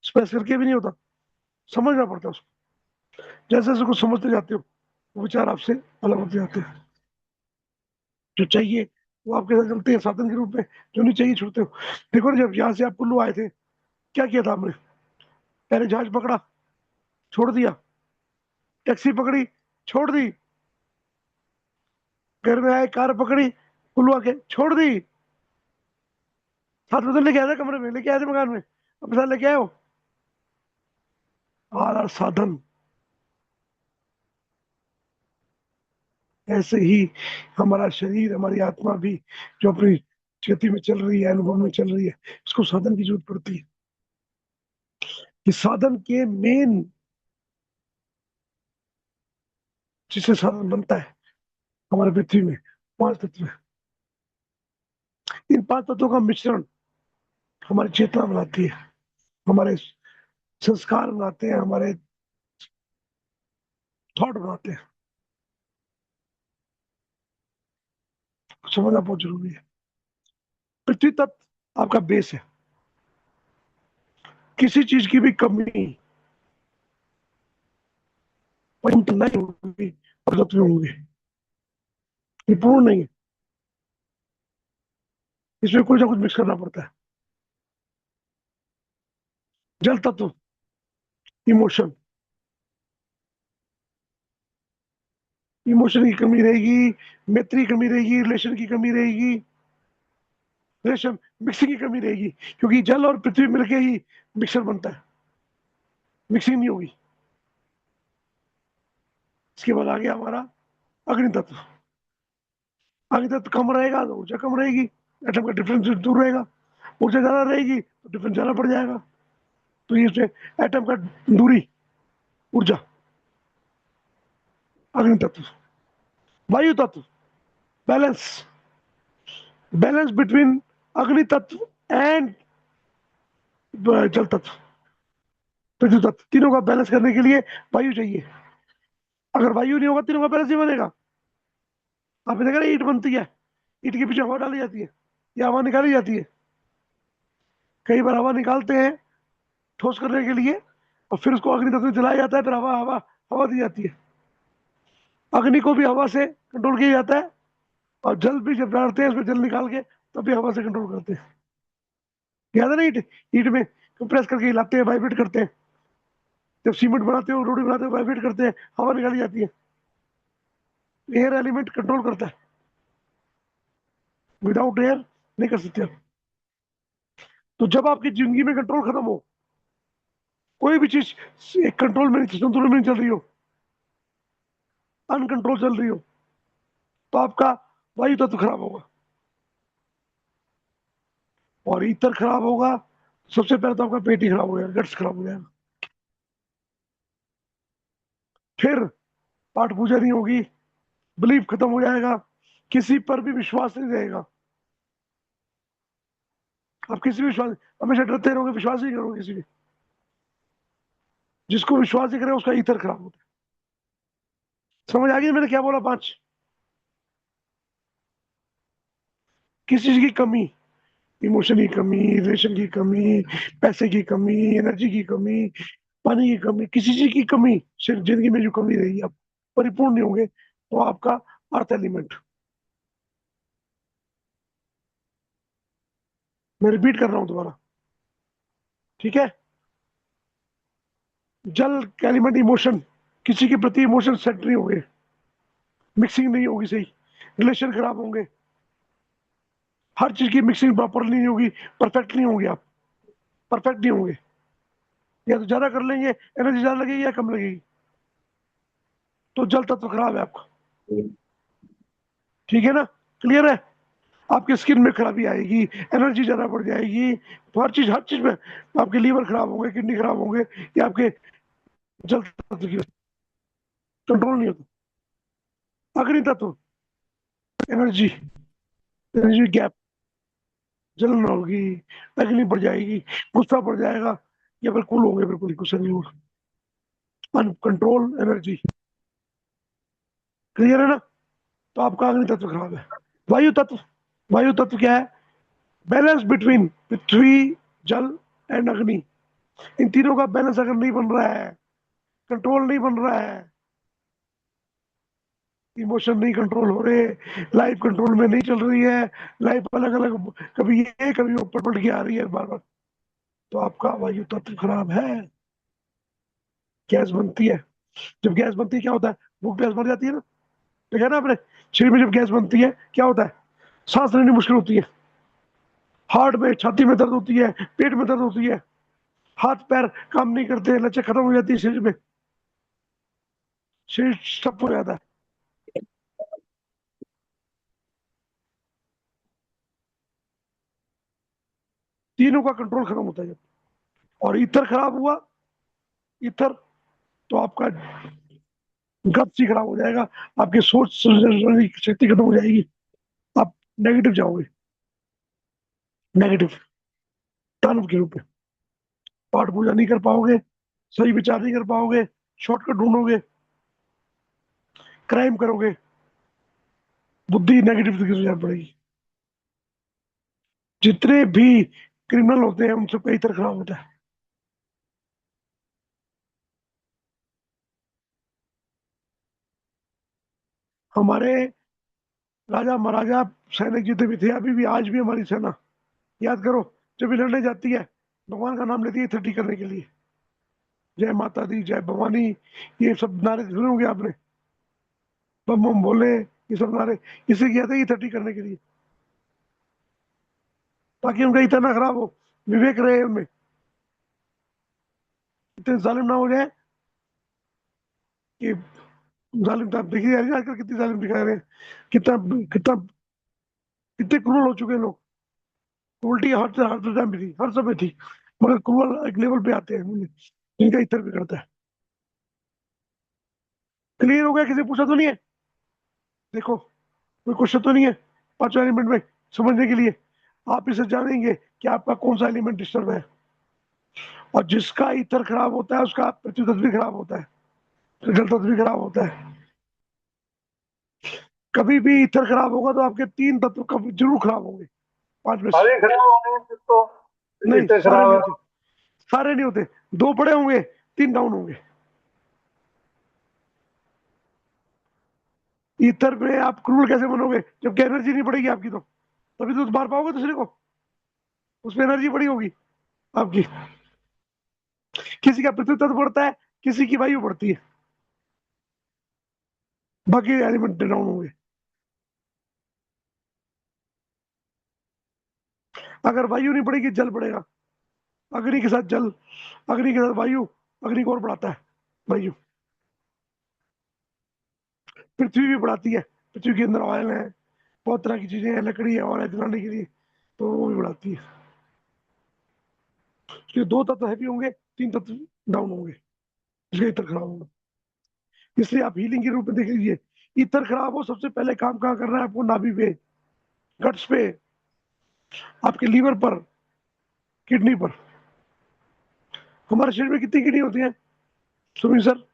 स्पेस करके भी नहीं होता, समझना पड़ता है उसको। जैसे जैसे कुछ समझते जाते हो, वो विचार आपसे अलग होते जाते हैं। जो चाहिए वो आपके साथ चलते हैं साधन के रूप में, जो नहीं चाहिए छूटते हो। देखो ना, जब यहाँ से आप कुल्लू आए थे, क्या किया था आपने? पहले जहाज पकड़ा, छोड़ दिया, टैक्सी पकड़ी, छोड़ दी, घर में आए कार पकड़ी, खुलवा के छोड़ दी। 7 बोतल लेके आया था कमरे में, लेके आए थे मकान में, अपने साथ लेके आए हो। आर साधन। ऐसे ही हमारा शरीर, हमारी आत्मा भी जो अपनी गति में चल रही है, अनुभव में चल रही है, इसको साधन की जरूरत पड़ती है। कि साधन के मेन, जिससे साधन बनता है हमारे पृथ्वी में, 5 तत्व है। इन 5 तत्वों का मिश्रण हमारी चेतना बनाती है, हमारे संस्कार बनाते हैं, हमारे थॉट बनाते हैं। समझना बहुत जरूरी है। पृथ्वी तत्व आपका बेस है। किसी चीज की भी कमी परिपूर्ण नहीं होगी, तत्व होंगे, ये पूर्ण नहीं है, इसमें कुछ ना कुछ मिक्स करना पड़ता है। जल तत्व, इमोशन, इमोशन की कमी रहेगी, मैत्री की कमी रहेगी, रिलेशन की कमी रहेगी, रिलेशन मिक्सिंग की कमी रहेगी, क्योंकि जल और पृथ्वी मिलके ही मिक्सर बनता है, मिक्सिंग नहीं होगी। इसके बाद आ गया हमारा अग्नि तत्व। अग्नि तत्व कम रहेगा तो ऊर्जा कम रहेगी, एटम का डिफरेंस दूर रहेगा। ऊर्जा ज्यादा रहेगी तो डिफरेंस ज्यादा बढ़ जाएगा। तो ये से एटम का दूरी, ऊर्जा, अग्नि तत्व। वायु तत्व, बैलेंस, बैलेंस बिटवीन अग्नि तत्व एंड जल तत्व, पृथ्वी तत्व, तीनों का बैलेंस करने के लिए वायु चाहिए। अगर वायु नहीं होगा, तीनों का बैलेंस नहीं बनेगा। आपने देखा ना, ईट बनती है, ईट के पीछे हवा डाली जाती है या हवा निकाली जाती है। कई बार हवा निकालते हैं ठोस करने के लिए, और फिर उसको अग्नि तत्व में जलाया जाता है, फिर हवा हवा हवा दी जाती है। अग्नि को भी हवा से कंट्रोल किया जाता है, और जल भी जब डालते हैं उसमें जल निकाल के तब भी हवा से कंट्रोल करते हैं। याद है ना, ईट, ईट में कंप्रेस करके हिलाते हैं, वाइब्रेट करते हैं। जब सीमेंट बनाते हो, रोटी बनाते हो, वाइब्रेट करते हैं, हवा निकाली जाती है। एयर एलिमेंट कंट्रोल करता है, विदाउट एयर नहीं कर सकते आप। तो जब आपकी जिंदगी में कंट्रोल खत्म हो, कोई भी चीज एक कंट्रोल में नहीं, संतुलन में नहीं चल रही हो, अनकंट्रोल चल रही हो, तो आपका वायु तत्व खराब होगा। और ईथर खराब होगा, सबसे पहले तो आपका पेट ही खराब हो जाएगा, गट्स खराब हो जाएगा। फिर पाठ पूजा नहीं होगी, बिलीफ खत्म हो जाएगा, किसी पर भी विश्वास नहीं रहेगा। आप किसी भी विश्वास, हमेशा डरते रहोगे, विश्वास नहीं करोगे किसी भी। जिसको विश्वास नहीं करे उसका ईथर खराब होता है। समझ आ गई मैंने क्या बोला? 5, किसी चीज की कमी, इमोशन की कमी, रिलेशन की कमी, पैसे की कमी, एनर्जी की कमी, पानी की कमी, किसी चीज की कमी, सिर्फ जिंदगी में जो कमी रहेगी, आप परिपूर्ण नहीं होंगे, तो आपका अर्थ एलिमेंट। मैं रिपीट कर रहा हूं दोबारा, ठीक है? जल एलिमेंट, इमोशन, किसी के प्रति इमोशन सेट नहीं होंगे, मिक्सिंग नहीं होगी सही, रिलेशन खराब होंगे, हर चीज की मिक्सिंग प्रॉपर नहीं होगी, परफेक्ट नहीं होंगे आप, परफेक्ट नहीं होंगे। या तो ज्यादा कर लेंगे, एनर्जी ज्यादा लगेगी या कम लगेगी, तो जल तत्व खराब है आपका। ठीक है ना? क्लियर है? आपके स्किन में खराबी आएगी, एनर्जी ज्यादा बढ़ जाएगी, तो हर चीज में आपके लीवर खराब होंगे, किडनी खराब होंगे, या आपके जल तत्व की कंट्रोल नहीं होता। अग्नि तत्व, एनर्जी, एनर्जी गैप, जलन होगी, अग्नि बढ़ जाएगी, गुस्सा बढ़ जाएगा, या फिर कूल होंगे, बिल्कुल गुस्सा नहीं होगा, अनकंट्रोल एनर्जी। क्लियर है ना? तो आपका अग्नि तत्व खराब है। वायु तत्व, वायु तत्व क्या है? बैलेंस बिटवीन पृथ्वी, जल एंड अग्नि। इन तीनों का बैलेंस अगर नहीं बन रहा है, कंट्रोल नहीं बन रहा है, इमोशन नहीं कंट्रोल हो रहे, लाइफ कंट्रोल में नहीं चल रही है, लाइफ अलग अलग, कभी ये कभी ऊपर पलट के आ रही है बार बार, तो आपका वायु तत्व खराब है। गैस बनती है, जब गैस बनती है क्या होता है? वो गैस बढ़ जाती है ना, देखा ना आपने, शरीर में जब गैस बनती है क्या होता है? सांस लेनी मुश्किल होती है, हार्ट में, छाती में दर्द होती है, पेट में दर्द होती है, हाथ पैर काम नहीं करते, लचक खत्म हो जाती है शरीर में, शरीर स्टप हो जाता है। तीनों का कंट्रोल खत्म होता है जब। और ईथर खराब हुआ, ईथर, तो आपका गट्स ही खराब हो जाएगा, आपकी सोच समझने की शक्ति खत्म हो जाएगी, आप नेगेटिव जाओगे, नेगेटिव दानव के रूप में, पाठ पूजा नहीं कर पाओगे, सही विचार नहीं कर पाओगे, शॉर्टकट ढूंढोगे, क्राइम करोगे, बुद्धि नेगेटिव की जा पड़ेगी। जितने भी क्रिमिनल होते हैं उनसे कई तरह खराब होता है। हमारे राजा महाराजा सैनिक जितने भी थे, अभी भी आज भी हमारी सेना, याद करो, जब भी लड़ने जाती है भगवान का नाम लेती है छठी करने के लिए, जय माता दी, जय भवानी, ये सब नारे सुने होंगे आपने, बम बम बोले, ये सब नारे इसे किया था ये छठी करने के लिए, ताकि उनका इतना खराब हो, विवेक रहे उनमें, इतने जालिम ना हो जाए कि जालिम था। देखिए यार आजकल कितनी जालिम दिखा रहे हैं, कितना कितना कितने क्रूर हो चुके हैं लोग। क्रूरटी हर टाइम भी थी, हर समय थी, मगर क्रूर एक लेवल पे आते हैं जिनका इतर भी करता है। क्लियर हो गया? किसी पूछा तो नहीं है? देखो, कोई क्वेश्चन तो नहीं है पांचों एलिमेंट में समझने के लिए? आप इसे जानेंगे कि आपका कौन सा एलिमेंट डिस्टर्ब है, और जिसका ईथर खराब होता है उसका पृथ्वी तत्व भी खराब होता है, जल तत्व भी खराब होता है। कभी भी ईथर खराब होगा तो आपके तीन तत्व कभी जरूर खराब होंगे, पांच में से। सारे खराब हो गए फिर तो, नहीं, इतने सारे खराब नहीं है। होते, सारे नहीं होते, दो बड़े होंगे, तीन डाउन होंगे। ईथर में आप क्रूर कैसे बनोगे जबकि एनर्जी नहीं बढ़ेगी आपकी? तो तभी तो मार पाओगे दूसरे को, उसमें एनर्जी बड़ी होगी आपकी। किसी का पृथ्वी तत्व बढ़ता है, किसी की वायु बढ़ती है, बाकी एलिमेंट डाउन होंगे। अगर वायु नहीं बढ़ेगी जल बढ़ेगा, अग्नि के साथ जल, अग्नि के साथ वायु, अग्नि को और बढ़ाता है वायु। पृथ्वी भी बढ़ाती है, पृथ्वी के अंदर ऑयल है, बहुत तरह की चीजें हैं, लकड़ी है और है जलाने के लिए, तो वो भी बढ़ाती है। तो दो तत्व हैवी होंगे, तीन तत्व डाउन होंगे, इसलिए ईथर खराब होगा। इसलिए आप हीलिंग के रूप में देख लीजिए, ईथर खराब हो सबसे पहले काम कहाँ करना है आपको? नाभि पे, गट्स पे, आपके लीवर पर, किडनी पर। हमारे शरीर में कितनी किडनी होती है सुमित सर?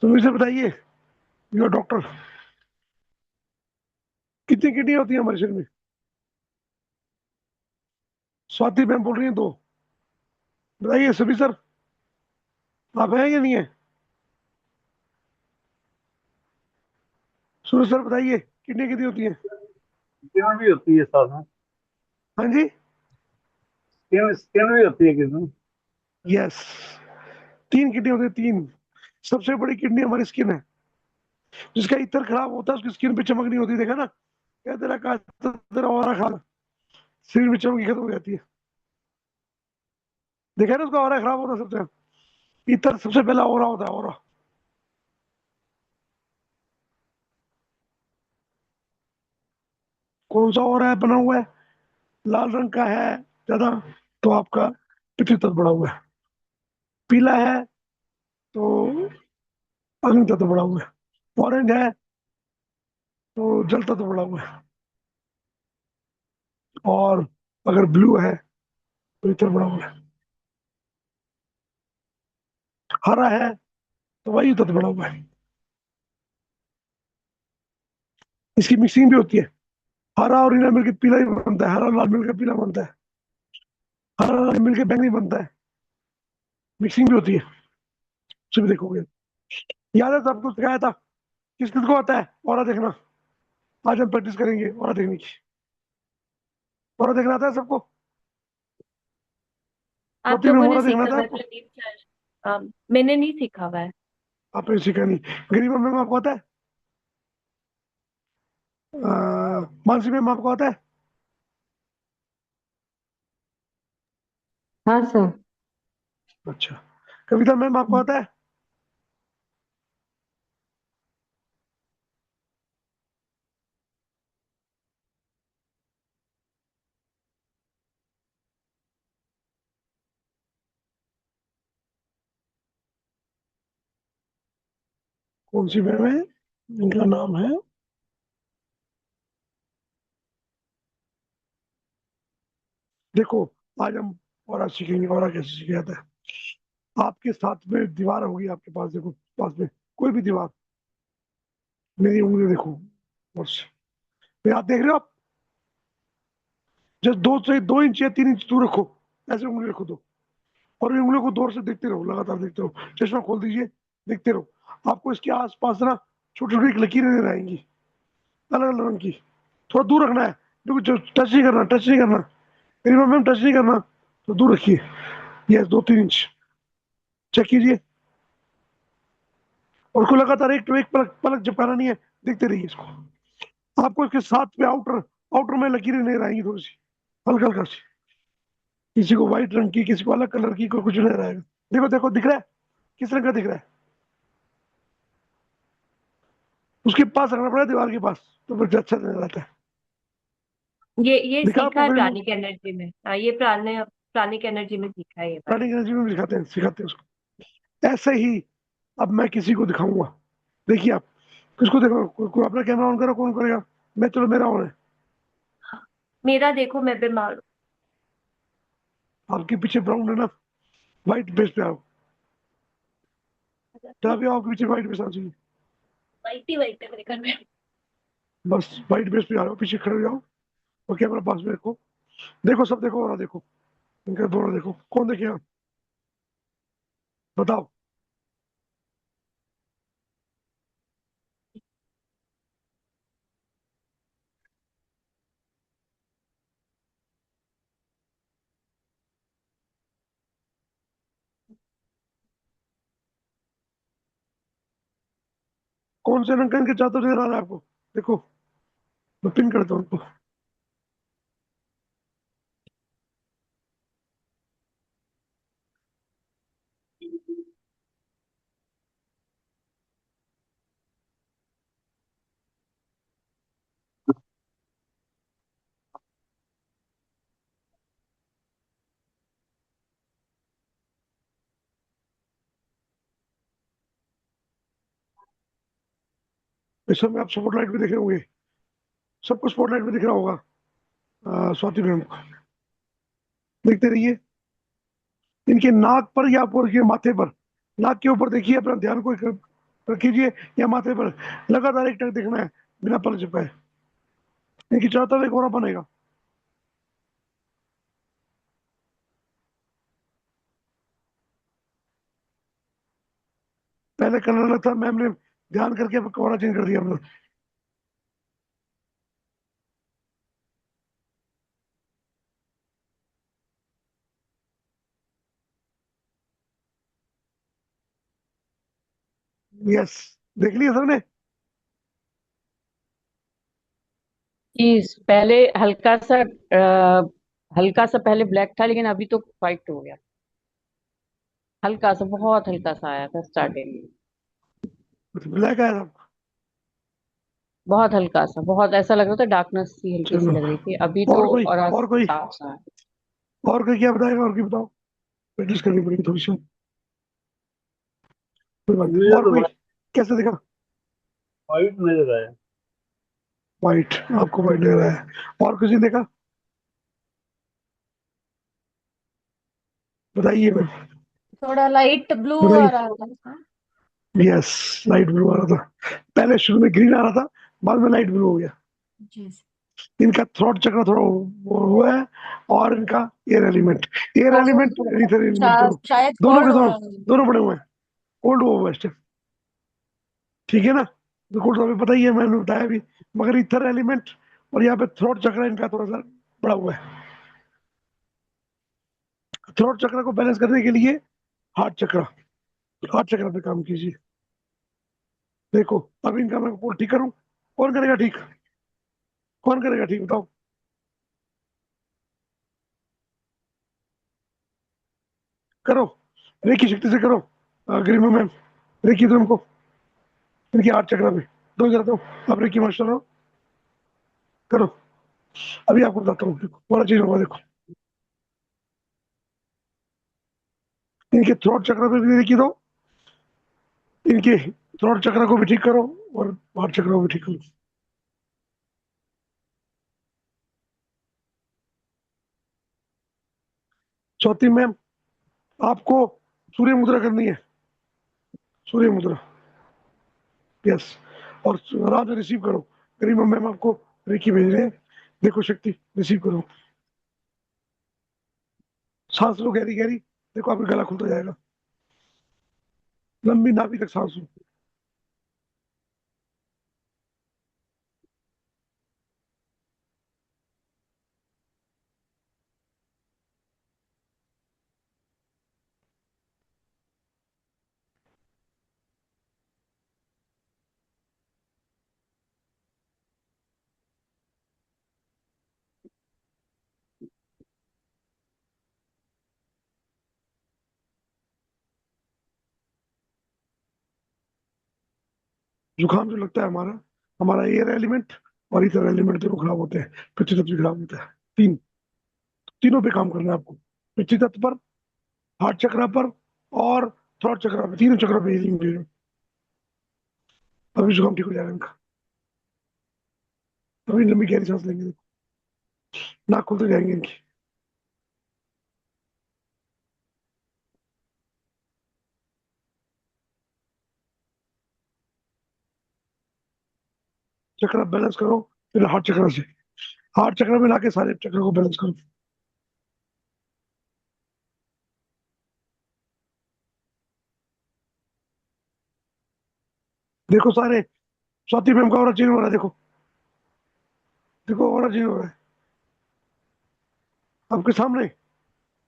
सुमित सर बताइए, यू डॉक्टर, कितनी किडनी होती है हमारे शरीर में? स्वाति मैम बोल रही है दो। बताइए सभी सर, आप हैं या नहीं है? सूरज सर बताइए, किडनी कितनी होती है? स्किन भी होती है साथ में, हाँ जी, स्किन स्किन भी होती है किसमें। यस, तीन किडनी होती है, तीन। सबसे बड़ी किडनी हमारी स्किन है, जिसका इतर खराब होता है उसकी स्किन पे चमक नहीं होती, देखा ना? क्या तेरा का तेरा ऑरा खराब, शरीर में चमक खत्म हो जाती है, देखा ना? उसका ऑरा खराब होता है सबसे, इतर सबसे पहला ऑरा होता है, ऑरा। कौन सा ऑरा है बना हुआ है? लाल रंग का है ज्यादा तो आपका पृथ्वी तत्व बड़ा हुआ है, पीला है तो अग्नि तत्व बड़ा हुआ है, ऑरेंज है तो जल तत्व बड़ा हुआ है, और अगर ब्लू है तो इतर बड़ा हुआ है, हरा है तो वायु तत्व बड़ा हुआ है। इसकी मिक्सिंग भी होती है, हरा और नीला मिलकर पीला ही बनता है, हरा लाल मिलकर पीला बनता है, हरा लाल मिलकर बैंगनी बनता है, मिक्सिंग भी होती है, सब देखोगे। याद है सबको सिखाया था, किस किस को आता है और देखना? आज हम प्रैक्टिस करेंगे और देखने की। और देखना आता है सबको? आप मोती में लोगों ने मोहरा देखना सीखा था है आपको? प्रदीप सर, मैंने नहीं सीखा हुआ है। आपने सीखा नहीं? गरीबा मैम आपको आता है? मानसी मैम आपको आता है? हाँ सर। अच्छा। कविता मैम आपको आता है? कौन सी मैम है? इनका नाम है, देखो, आज हम और सीखेंगे और कैसे सीखा जाता है। आपके साथ में दीवार होगी आपके पास, देखो पास में कोई भी दीवार, मेरी उंगली देखो, बस। ये आप देख रहे हो आप? जस्ट 2 इंच या 3 इंच दूर रखो, ऐसे उंगली रखो दो, और ये उंगलियों को दौर से देखते रहो, लगातार देखते रहो, चश्मा खोल दीजिए, देखते रहो। आपको इसके आसपास ना छोटी छोटी लकीरें नजर आएंगी, अलग अलग रंग की। थोड़ा दूर रखना है, देखो टच नहीं करना, टच नहीं करना, मेरी मैम टच नहीं करना, तो दूर रखिए। यस, 2-3 इंच चेक कीजिए, और उसको लगातार एक तो एक पलक पलक झपकाना नहीं है, देखते रहिए इसको। आपको इसके साथ में आउटर आउटर में लकीरें नजर आएंगी, थोड़ी सी हल्का हल्का सी, किसी को व्हाइट रंग की, किसी को अलग कलर की, कोई कुछ नजर आएगा। देखो देखो, दिख रहा है? किस रंग का दिख रहा है? उसके पास रखना पड़ेगा, दीवार के पास, तो फिर अच्छा नजर आता है। ये दिखा सीखा आपको है कभी? प्राणिक एनर्जी में। हाँ, ये प्राणिक एनर्जी में सीखा है ये वाला। प्लानिंग एनर्जी में भी सिखाते हैं उसको। ऐसे ही अब मैं किसी को दिखाऊंगा, देखिए आप किसको देखो, अपना कैमरा ऑन करो, कौन करेगा? मैं, चलो मेरा ऑन है। मेरा देखो, मैं बीमार हूँ। आपके पीछे ब्राउन है ना, व्हाइट बेस पे आओ, जहाँ भी आओ आपके पीछे व्हाइट बेस आ चाहिए। वाइट ही वाइट है मेरे घर में। बस व्हाइट बेस पे आ रहा हो, पीछे खड़े हो जाओ, और कैमरा पास में रखो। देखो, सब देखो, और देखो, इनका दोनों देखो, कौन देखेगा? बताओ। कौन से रंग का इनके चादर नजर आ रहा है आपको? देखो, मैं पिन करता हूँ उनको। इस समय आप स्पॉटलाइट में देख रहे होंगे, सबको स्पॉटलाइट में दिख रहा होगा। स्वाति मैम को देखते रहिए, इनके नाक पर या ऊपर के माथे पर, नाक के ऊपर देखिए, अपना ध्यान को रखिए, या माथे पर लगातार एक टक देखना है, बिना पलक झपकाए। इनकी चारों तरफ एक और बनेगा। पहले कलर अलग था, मैम ने ध्यान करके अब कोरा चेंज कर दिया अपना। यस, देख लिया सर ने? जी, पहले हल्का सा पहले ब्लैक था, लेकिन अभी तो व्हाइट हो गया। हल्का सा, बहुत हल्का सा आया था स्टार्टिंग में। ब्लैक आया था? बहुत हल्का सा, बहुत ऐसा लग रहा था, डार्कनेस सी हल्की सी चलो, लग रही थी। अभी और तो कोई, और आज और कोई, साफ सा है। और कोई क्या बताएगा? और की बताओ, प्रैक्टिस करनी पड़ेगी थोड़ी सी, कोई बात नहीं। मुझे और तो कोई बड़ा कैसे दिखा? वाइट नजर आया। व्हाइट, आपको व्हाइट लग रहा है? और किसी ने देखा? बताइए मैम, थोड़ा लाइट ब्लू आ बताइए। रहा था। यस, लाइट ब्लू आ रहा था, पहले शुरू में ग्रीन आ रहा था, बाद में लाइट ब्लू हो गया। जी। इनका थ्रोट चक्र थोड़ा वो हुआ है, और इनका एयर एलिमेंट ईथर एलिमेंट, दोनों शायद दोनों के कोल्ड हो दोनों रहा है। दोनों बड़े हुए हैं। कोल्ड हुआ हुआ है इस time, ठीक है ना? तो कोल्ड तो अभी पता ही है, मैंने बताया भी। मगर ईथर एलिमेंट और यहाँ पे थ्रोट चक्र इनका थोड़ा सा बड़ा हुआ है। थ्रोट चक्र को बैलेंस करने के लिए हार्ट चक्र, हार्ट चक्र पे काम कीजिए। देखो अब इनका मैं पोल ठीक करूं, कौन करेगा ठीक? कौन करेगा ठीक बताओ? करो, रेकी शक्ति से करो। गरिमा मैम, रेकी दो इनको, इनकी हार्ट चक्र पे दो जरा दो। अब रेकी मास्टर हो, करो। अभी आपको बताता हूँ, देखो बड़ा चीज होगा, देखो इनके थ्रोट चक्र पे भी रेकी दो, इनके थ्रोट चक्र को भी ठीक करो और हार्ट चक्र को भी ठीक करो। चौथी मैम, आपको सूर्य मुद्रा करनी है, सूर्य मुद्रा, यस। और आराम से रिसीव करो। गरिमा मैम आपको रेकी भेज रहे हैं, देखो शक्ति, रिसीव करो। सांस लो गहरी गहरी, देखो आपका गला खुलता जाएगा, लंबी नाभि तक सांस लो। जुकाम जो लगता है हमारा, हमारा एयर एलिमेंट और ईथर एलिमेंट दोनों खराब होते हैं, पृथ्वी तत्व भी खराब होता है। तीनों पे काम करना है आपको, पृथ्वी तत्व पर, हार्ट चक्र पर और थ्रॉट चक्र पर, तीनों चक्रों पे हीलिंग दे रहे हो। अभी जुकाम ठीक हो जाएगा इनका। अभी लंबी गहरी सांस लेंगे, नाक खुलते जाएंगे इनकी। चक्र बैलेंस करो, फिर हार्ट चक्र से, हार्ट चक्र में लाके सारे चक्र को बैलेंस करो। देखो सारे, स्वाति मैम का और चेंज हो रहा है, देखो देखो और चेंज हो रहा है आपके सामने।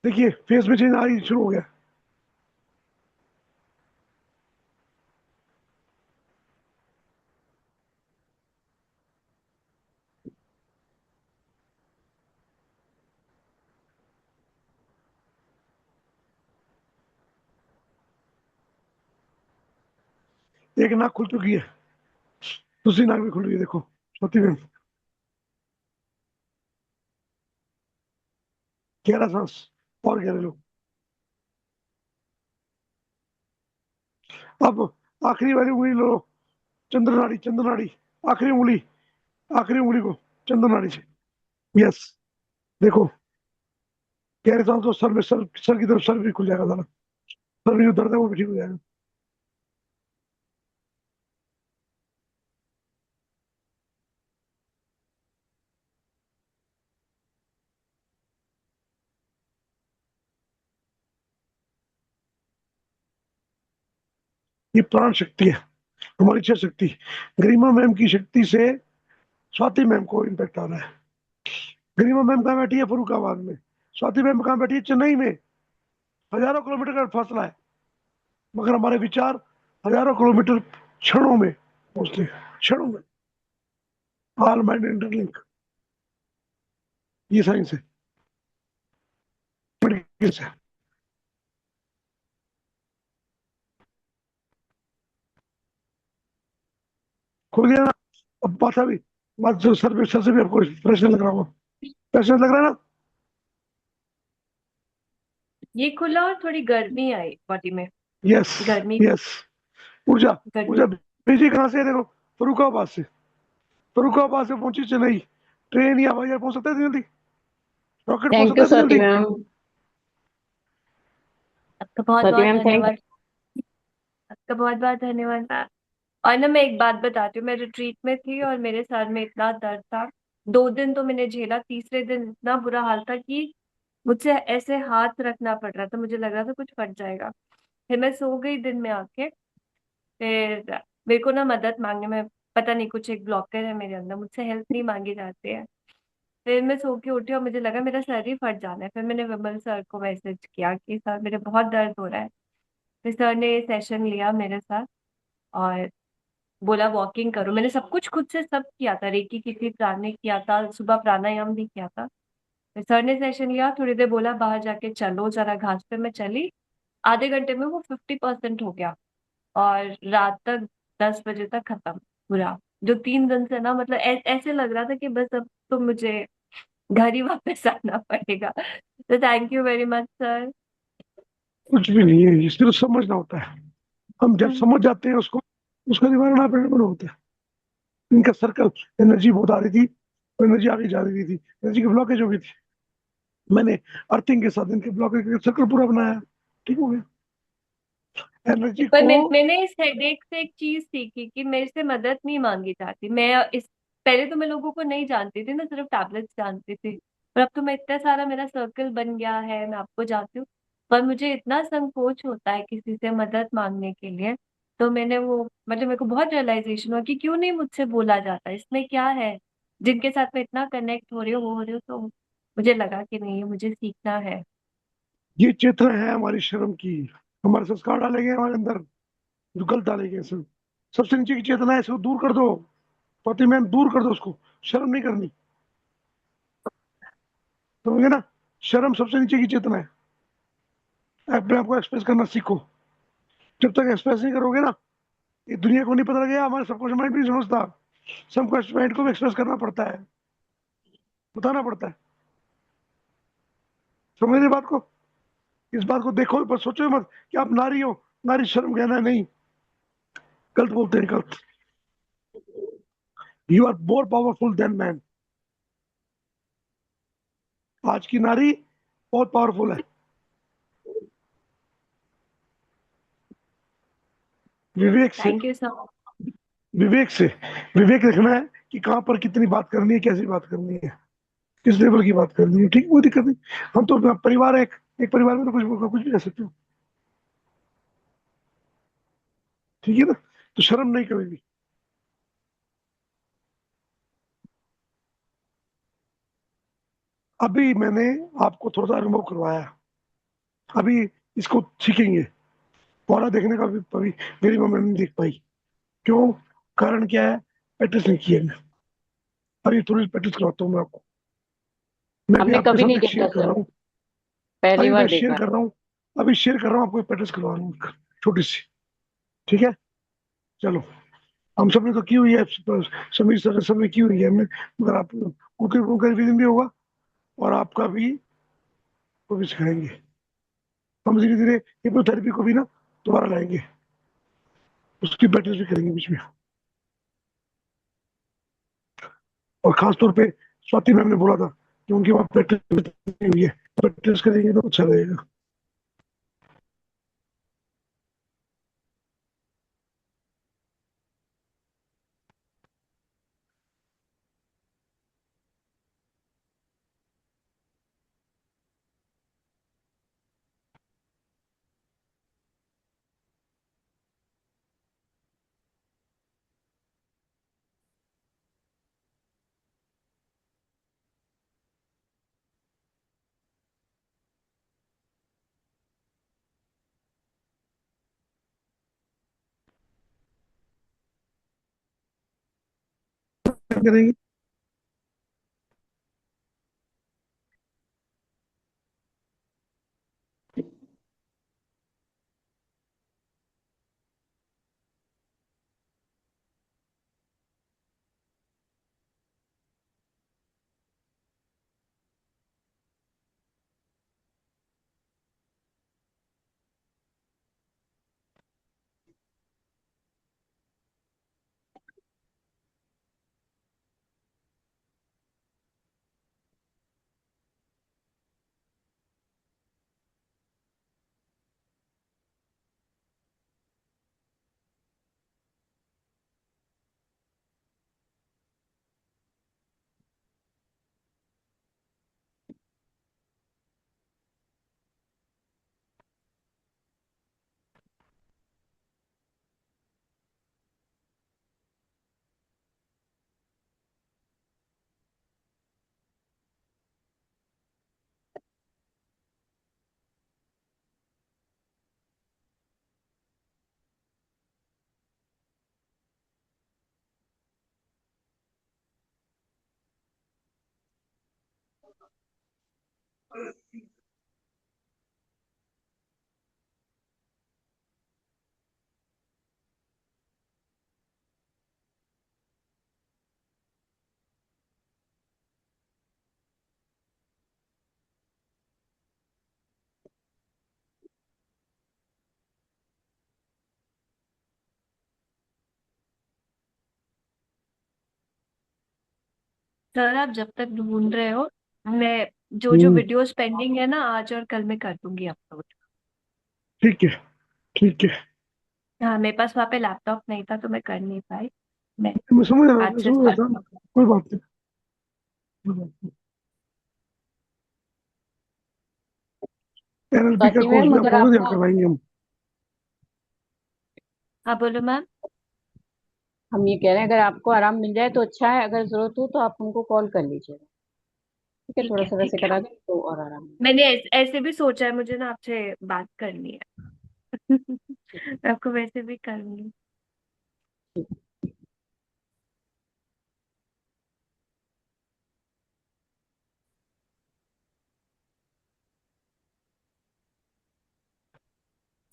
देखिए फेस में चेंज आ रही शुरू हो गया। एक नाक खुल चुकी है, दूसरी नाक भी खुल रही है, देखो स्वाति मैम। गहरा सांस, और गहरे लो। अब आखिरी वाली उंगली लो, चंद्र नाड़ी, चंद्र नाड़ी, आखिरी उंगली, आखिरी उंगली को चंद्र नाड़ी से, यस। देखो गहरे सांस तो सर में, सर की तरफ सर भी खुल जाएगा सारा, सर में जो दर्द है वो भी ठीक हो जाएगा। ये प्राण शक्ति है, हमारी इच्छा शक्ति। गरिमा मैम की शक्ति से स्वाति मैम को इम्पैक्ट आ रहा है। गरिमा मैम कहाँ बैठी है? फरुखाबाद में। स्वाति मैम कहाँ बैठी है? चेन्नई में। हजारों किलोमीटर का फासला है, मगर हमारे विचार हजारों किलोमीटर क्षणों में पहुंचते हैं, क्षणों में। ऑल माइंड इंटरलिंक, ये साइंस है, मेडिकल है। खुल गया ना? अब माथा भी, माथा सर पे, सर से भी आपको प्रेशर लग रहा होगा, प्रेशर लग रहा है ना? ये खुला और थोड़ी गर्मी आई बॉडी में, यस, गर्मी यस। ऊर्जा, गर्मी। ऊर्जा भेजी कहाँ से है? देखो फरुखाबाद से, फरुखाबाद से पहुंची चेन्नई। ट्रेन या हवाई जहाज पहुंच सकता है इतनी जल्दी? रॉकेट पहुंच थैंक सकता यू है इतनी स्वाति जल्दी? मैम। आपका बहुत स्वाति बहुत मैम थैंक। धन्यवाद, आपका बहुत बहुत धन्यवाद मैम। और ना मैं एक बात बताती हूँ, मैं रिट्रीट में थी और मेरे सर में इतना दर्द था, 2 दिन तो मैंने झेला, तीसरे दिन इतना बुरा हाल था कि मुझसे ऐसे हाथ रखना पड़ रहा था, मुझे लग रहा था कुछ फट जाएगा। फिर मैं सो गई दिन में आके, फिर मेरे को ना मदद मांगने में, पता नहीं कुछ एक ब्लॉकर है मेरे अंदर, मुझसे हेल्प नहीं मांगी जाती है। फिर मैं सो के उठी और मुझे लगा मेरा सर ही फट जाना है। फिर मैंने विमल सर को मैसेज किया कि सर मेरे बहुत दर्द हो रहा है, फिर सर ने सेशन लिया मेरे साथ और बोला वॉकिंग करो। मैंने सब कुछ खुद से सब किया था, रेकी की थी, प्राणायाम किया था, सुबह प्राणायाम भी किया था। फिर सर ने सेशन लिया, थोड़ी देर बोला बाहर जाके चलो जरा घास पे। मैं चली, आधे घंटे में वो 50% हो गया। और रात तक 10 बजे तक खत्म पूरा। जो 3 दिन से ना, मतलब ऐसे लग रहा था कि बस अब तो मुझे घर ही वापस आना पड़ेगा। तो thank you very much sir. कुछ भी नहीं है, ये सिर्फ समझना होता है। हम जब समझ जाते हैं उसको, उसका निवारण आप होता है। इनका सर्कल, एनर्जी बहुत आ रही थी, एनर्जी आगे जा रही थी, एनर्जी की ब्लॉकेज हो गई थी। मैंने अर्थिंग के साथ इनके ब्लॉकेज का सर्कल पूरा बनाया, ठीक हो गया। एनर्जी पर को मैंने इस हेडेक से एक चीज सीखी कि मेरे से मदद नहीं मांगी जाती। मैं इस पहले तो मैं लोगों को नहीं जानती थी, मैं सिर्फ टैबलेट्स जानती थी। पर अब तो मैं इतना सारा, मेरा सर्कल बन गया है, मैं आपको जानती हूँ, पर मुझे इतना संकोच होता है किसी से मदद मांगने के लिए। तो मैंने वो, मतलब मेरे को बहुत रियलाइजेशन हुआ कि क्यों नहीं मुझसे बोला जाता, इसमें क्या है। जिनके साथ मैं इतना कनेक्ट हो रही हूँ, वो हो रही हूँ, तो मुझे लगा कि नहीं, ये मुझे सीखना है। ये चेतना है हमारी शर्म की। हमारे संस्कार डाले गए हमारे अंदर, जो गलत डाले गए सब। सबसे नीचे की चेतना है, इसको दूर कर दो। पति मैन दूर कर दो उसको। शर्म नहीं करनी, समझे ना? शर्म सबसे नीचे की चेतना है। अपने आप को एक्सप्रेस करना सीखो। जब तक एक्सप्रेस नहीं करोगे ना, ये दुनिया को नहीं पता लगेगा, हमारे सबकॉन्शियस माइंड भी नहीं समझता। सबकॉन्शियस माइंड को भी एक्सप्रेस करना पड़ता है, बताना पड़ता है। समझ रहे बात को? इस बात को देखो, बस सोचो मत कि आप नारी हो, नारी शर्म कहना नहीं, गलत बोलते हैं, गलत। You are more powerful than man. आज की नारी बहुत पावरफुल है। विवेक से, थैंक यू सर। विवेक से, विवेक रखना है कि कहां पर कितनी बात करनी है, कैसी बात करनी है, किस लेवल की बात करनी है, ठीक? कोई दिक्कत नहीं। हम तो अपना परिवार है, एक एक परिवार में तो कुछ कुछ भी कर सकते हो, ठीक है ना? तो शर्म नहीं करेगी। अभी मैंने आपको थोड़ा सा अनुभव करवाया, अभी इसको सीखेंगे। पौधा देखने का भी अभी मेरी मम्मी नहीं देख पाई। क्यों? कारण क्या है? प्रैक्टिस नहीं की है मैं। अभी थोड़ी प्रैक्टिस करवाता हूँ मैं आपको। मैं भी हमने आपके कभी साथ नहीं एक देखा शेयर कर सर, रहा हूँ। पहली अभी मैं बार शेयर देखा। कर रहा हूँ, अभी शेयर कर रहा हूँ आपको, प्रैक्टिस करवा रहा हूँ छोटी सी, ठीक है? चलो। हम सब ने तो की हुई है, समीर सर ने सब ने की हुई है हमने, मगर आप उनका रिवीजन भी होगा, और आपका भी, वो भी सिखाएंगे। हम धीरे धीरे हिप्नोथेरेपी को भी ना दोबारा लाएंगे, उसकी प्रैक्टिस भी करेंगे बीच में। और खास तौर पे स्वाति मैम ने बोला था कि उनकी वहाँ प्रैक्टिस नहीं हुई है, प्रैक्टिस करेंगे तो अच्छा रहेगा। करेंगे। सर आप जब तक ढूंढ रहे हो, मैं जो जो हम्म, वीडियोस पेंडिंग है ना, आज और कल में कर दूंगी अपलोड। ठीक है, ठीक है। हाँ, मेरे पास वहाँ पे लैपटॉप नहीं था तो मैं कर नहीं पाई। मैं मैं समझ रहा हूँ, आज मैं से समझ रहा स्टार्ट था। करूंगी। कोई बात नहीं, कोई बात नहीं। NLP का स्वाति कोर्स मैम भी अगर आपको तैयार आपको, करवाएंगे हम। हाँ बोलो मैम। हम ये कह रहे हैं अगर आपको आराम मिल जाए तो अच्छा है, अगर जरूरत हो तो आप उनको कॉल कर लीजिएगा। ठीक है, ठीक थोड़ा है सा वैसे ठीक है। करा दें तो और आराम मिलेगा। मैंने ऐसे भी सोचा है, मुझे ना आपसे बात करनी है। मैं आपको वैसे भी करूंगी।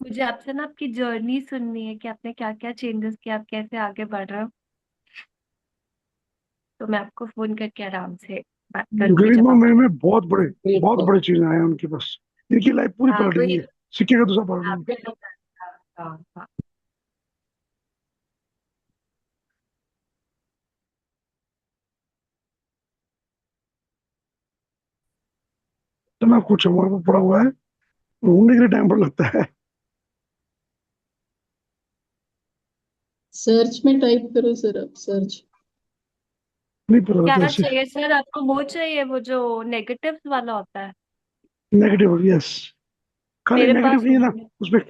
मुझे आपसे ना आपकी जर्नी सुननी है कि आपने क्या क्या चेंजेस किया, आप कैसे आगे बढ़ रहे हो। तो मैं आपको फोन करके आराम से बात करूंगी जब गरिमा आप मैम फ्री। में बहुत बिल्कुल। बड़े चीजें आए हैं उनके पास। इनकी लाइफ पूरी हाँ पलट गई वही है, सिक्के का दूसरा पलट गई। आपने बताया। हाँ हाँ। तो मैं कुछ हमारे को पड़ा हुआ है, घूमने के लिए टाइम पर लगता है। सर्च में टाइप करो सर, आप सर्च। नहीं पता क्या कैसे। चाहिए सर आपको? वो चाहिए वो जो नेगेटिव वाला होता है? Negative, yes. खाली मेरे नेगेटिव पास नहीं है ना वो है। उसमें,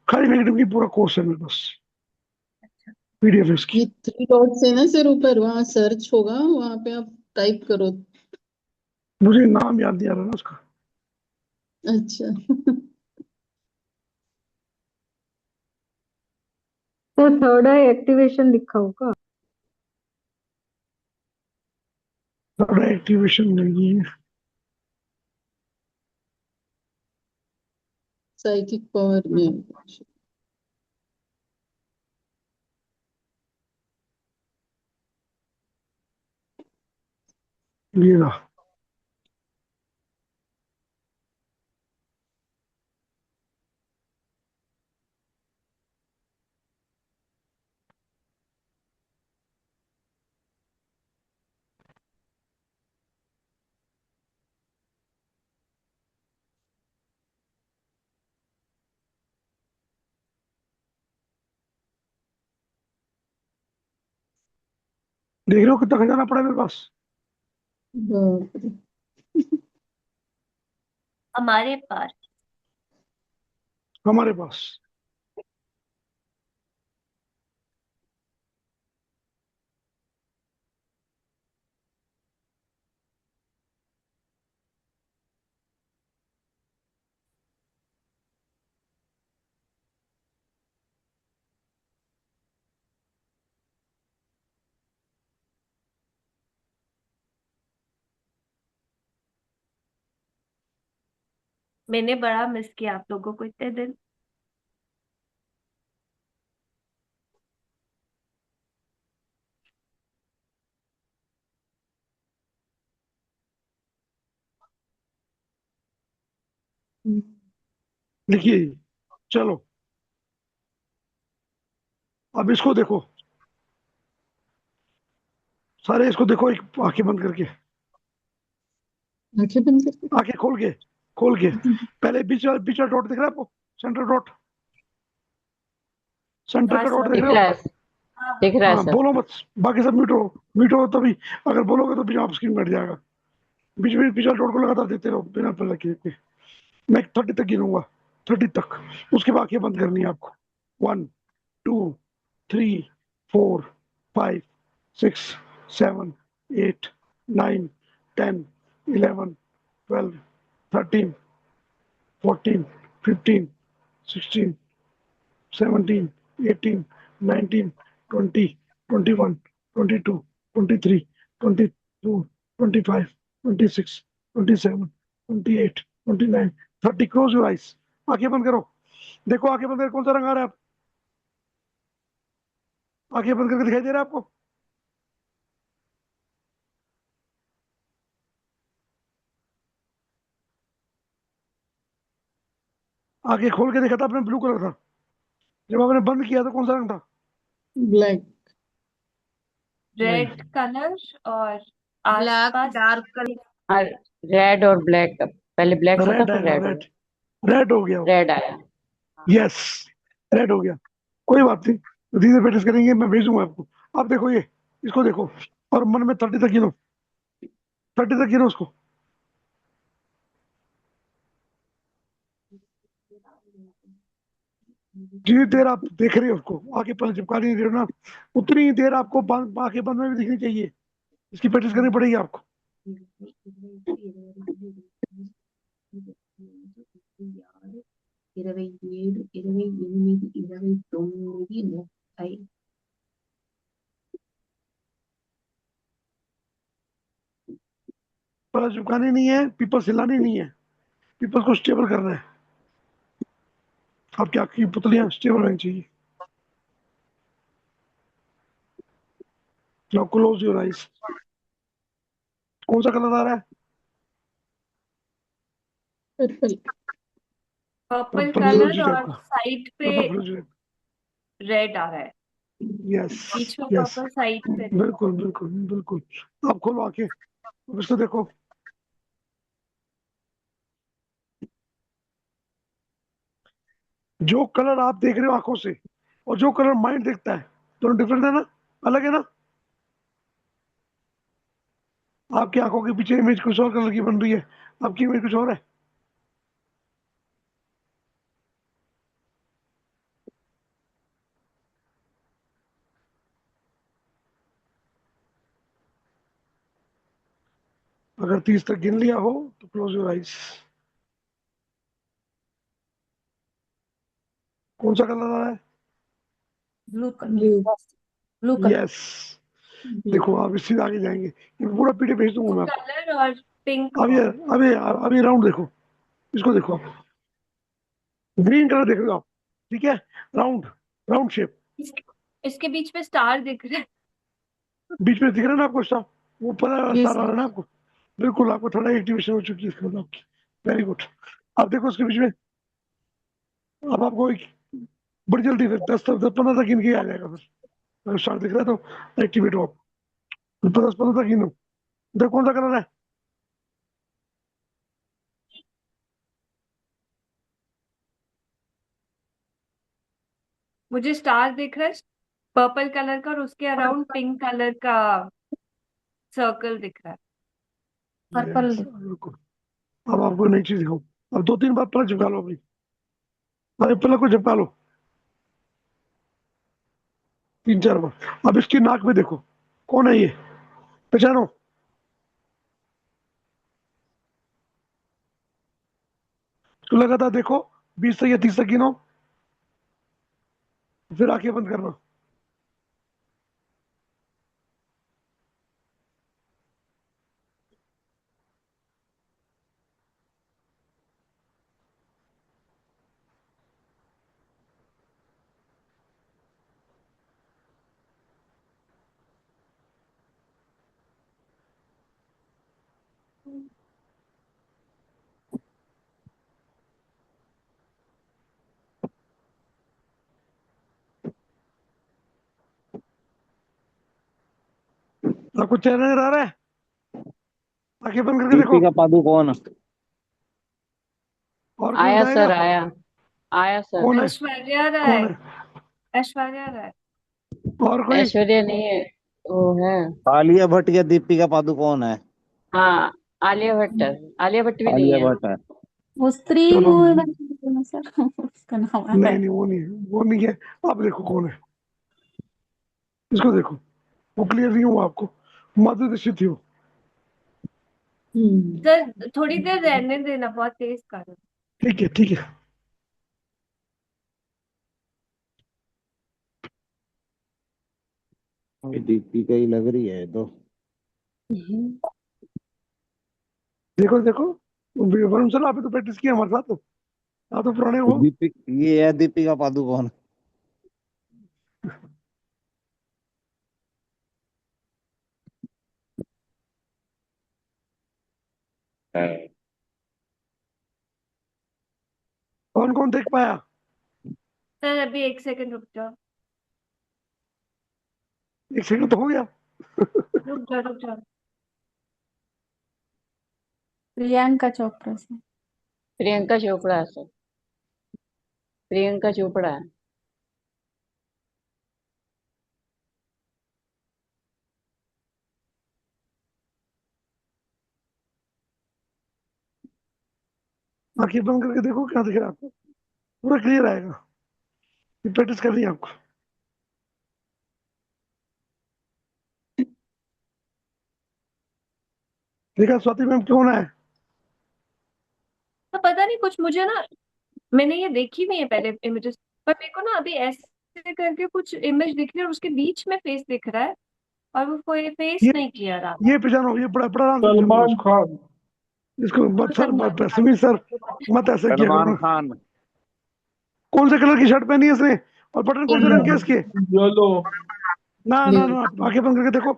खाली नेगेटिव की पूरा कोर्स है मेरे पास, PDF है इसकी। ये 3 डॉट्स है ना सर ऊपर, वहाँ सर्च होगा, वहां पे आप टाइप करो। मुझे नाम याद नहीं आ रहा ना उसका। अच्छा। सर थर्ड आई एक्टिवेशन लिखा होगा। थर्ड एक्टिवेशन नहीं है। साइकिक पावर में। ये रहा। देख रहे हो कितना खजाना पड़ा है मेरे पास। बाप रे। हमारे पास। हमारे पास। मैंने बड़ा मिस किया आप लोगों को इतने दिन। लिखिए। चलो, अब इसको देखो, सारे इसको देखो, एक आंखें बंद करके, आंखें बंद करके। आंखें खोल के, खोल के। पहले बीच वाला डॉट दिख रहा है आपको? सेंटर डॉट, सेंटर हाँ का डॉट सर। देख दिख रहे हो? रहा है, हाँ दिख रहा है हाँ, सर। बोलो मत। बाकी सब म्यूट हो, म्यूट हो तभी। अगर बोलोगे तो बिना स्क्रीन बैठ जाएगा। बीच में बीच वाले डॉट को लगातार देते रहो बिना पलक के। मैं 30 तक गिनूंगा, 30 तक। उसके बाद आंखें बंद करनी है आपको। 1, 2, 3, 4, 5, 6, 7, 8, 9, 10, 11, 12, 13, 14, 15, 16, 17, 18, 19, 20, 21, 22, 23, 24, 25, 26, 27, 28, 29, 30। Close your eyes. आंखें बंद करो। देखो आंखें बंद करके कौन सा रंग आ रहा है आप? आंखें बंद करके दिखाई दे रहा है आपको? आंखें खोल के देखा था आपने, ब्लू कलर था। जब आपने बंद किया तो कौन सा रंग था? ब्लैक। रेड कलर और ब्लैक आसपास डार्क कलर। रेड और ब्लैक, पहले ब्लैक था रेड फिर आएगा, रेड रेड। हुआ। रेड हो गया। रेड आया। यस, रेड हो गया। कोई बात नहीं, धीरे प्रैक्टिस करेंगे, मैं भेजूंगा आपको। आप देखो ये, इसको देखो और मन में 30 तक गिनो। 30 तक गिनो उसको। जितनी देर आप देख रहे हो उसको, आगे पहले चिपका नहीं दे रहे हो ना, उतनी ही देर आपको आगे बंद में भी दिखनी चाहिए। इसकी प्रैक्टिस करनी पड़ेगी आपको। ఇరవై ఏడు 28 29 30 पहले चिपकानी नहीं है, पीपल हिलानी नहीं है, पीपल को स्टेबल करना है। आपकी आंख की पुतलियां स्टेबल होनी चाहिए। Now close your eyes. कौन सा कलर आ रहा है? पर्पल। पर्पल पर्पल कलर फिरोजी टाइप और का। साइड पे पर्पल फिरोजी टाइप। रेड आ रहा है, यस, बीच में यस, पर्पल, साइड पे रेड। बिल्कुल बिल्कुल बिल्कुल। आप खोलो आंखें, अब इसको देखो। जो कलर आप देख रहे हो आंखों से और जो कलर माइंड देखता है, दोनों डिफरेंट है ना, अलग है ना। आपकी आंखों के पीछे इमेज कुछ और कलर की बन रही है, आपकी इमेज कुछ और है। अगर 30 तक गिन लिया हो तो क्लोज योर आइज। कौन सा कलर आ रहा है? Blue blue. Blue colour. Yes. देखो आप इससे आगे जाएंगे, ये पूरा पीडीएफ भेज दूंगा मैं आपको। कलर और पिंक अब ये, अब ये राउंड देखो, इसको देखो आप। ग्रीन कलर देख रहे हो आप, ठीक है? Round, round shape. इसके बीच में स्टार दिख रहा है। बीच में दिख रहा है ना आपको स्टार? वो पता यस स्टार आ रहा है ना आपको? बिल्कुल, आपको थोड़ा एक्टिवेशन हो चुकी है इसके बाद आपकी। Very good. अब देखो उसके बीच में, अब आपको एक बड़ी जल्दी फिर 10 15 तक गिन के आ जाएगा। फिर अगर स्टार दिख रहा है तो एक्टिवेट हो आप। 10 15 तक गिनो। देखो कौन सा कलर है? मुझे स्टार दिख रहा है पर्पल कलर का, और उसके अराउंड पिंक कलर का सर्कल दिख रहा है। पर्पल। Yes, बिल्कुल। अब आपको नई चीज दिखाऊं। अब 2 3 बार पलक झपका लो अपनी। अरे पलक को झपका लो 3 4 बार। अब इसकी नाक में देखो, कौन है ये? पहचानो। तो लगातार देखो, 20 तक या 30 तक गिनो, फिर आंखें बंद करना। आपको चेहरा नजर आ रहा है? आंखें बंद करके देखो। दीपिका पादुकोण। और कोई आया बताएगा? सर, आया। आया सर। कौन है? ऐश्वर्या कौन राय। है? ऐश्वर्या राय। और कोई? ऐश्वर्या नहीं है, वो है। आलिया भट्ट या दीपिका पादुकोण है? हाँ, आलिया भट्ट है। आलिया भट्ट भी नहीं आलिया है। भट्ट है। वो स्त्री चलो, मूवी बनी ना सर उसका नाम नहीं है। नहीं, वो नहीं है, वो नहीं है। आप देखो कौन है, इसको देखो। वो क्लियर नहीं हुआ आपको? माधुरी दीक्षित थी वो। सर थोड़ी देर रहने देना, बहुत तेज कर रहे हो। ठीक है, ठीक है। ये दीपिका ही लग रही है ये तो। देखो देखो, वरुण सर आपने तो प्रैक्टिस किया हमारे साथ, आप तो पुराने हो। दीपिक ये है दीपिका पादुकोण। कौन कौन देख पाया? सर अभी एक सेकंड रुक जाओ। एक सेकंड तो हो गया। रुक जाओ रुक जाओ। प्रियंका चोपड़ा से। प्रियंका चोपड़ा सर, प्रियंका चोपड़ा। आंखें बंद करके देखो क्या दिख रहा है आपको, पूरा क्लियर आएगा। ये प्रैक्टिस करनी है आपको। देखा स्वाति मैम कौन है? तो पता नहीं कुछ मुझे ना, मैंने ये देखी हुई है पहले इमेजेस, पर मेरे को ना अभी ऐसे करके कुछ इमेज दिख रही है और उसके बीच में फेस दिख रहा है, और वो कोई फेस ये नहीं क्लियर आ ये पहचानो, ये बड़ा बड़ा आराम से पहचानो सलमान इसको। खान। इसको मत सर, रहा। समीर सर मत ऐसा किया करो सलमान ना। खान। कौन से कलर की शर्ट पहनी है इसने, और बटन कौन से रंग के हैं इसके? येलो। ना ना ना, आंखें बंद करके देखो,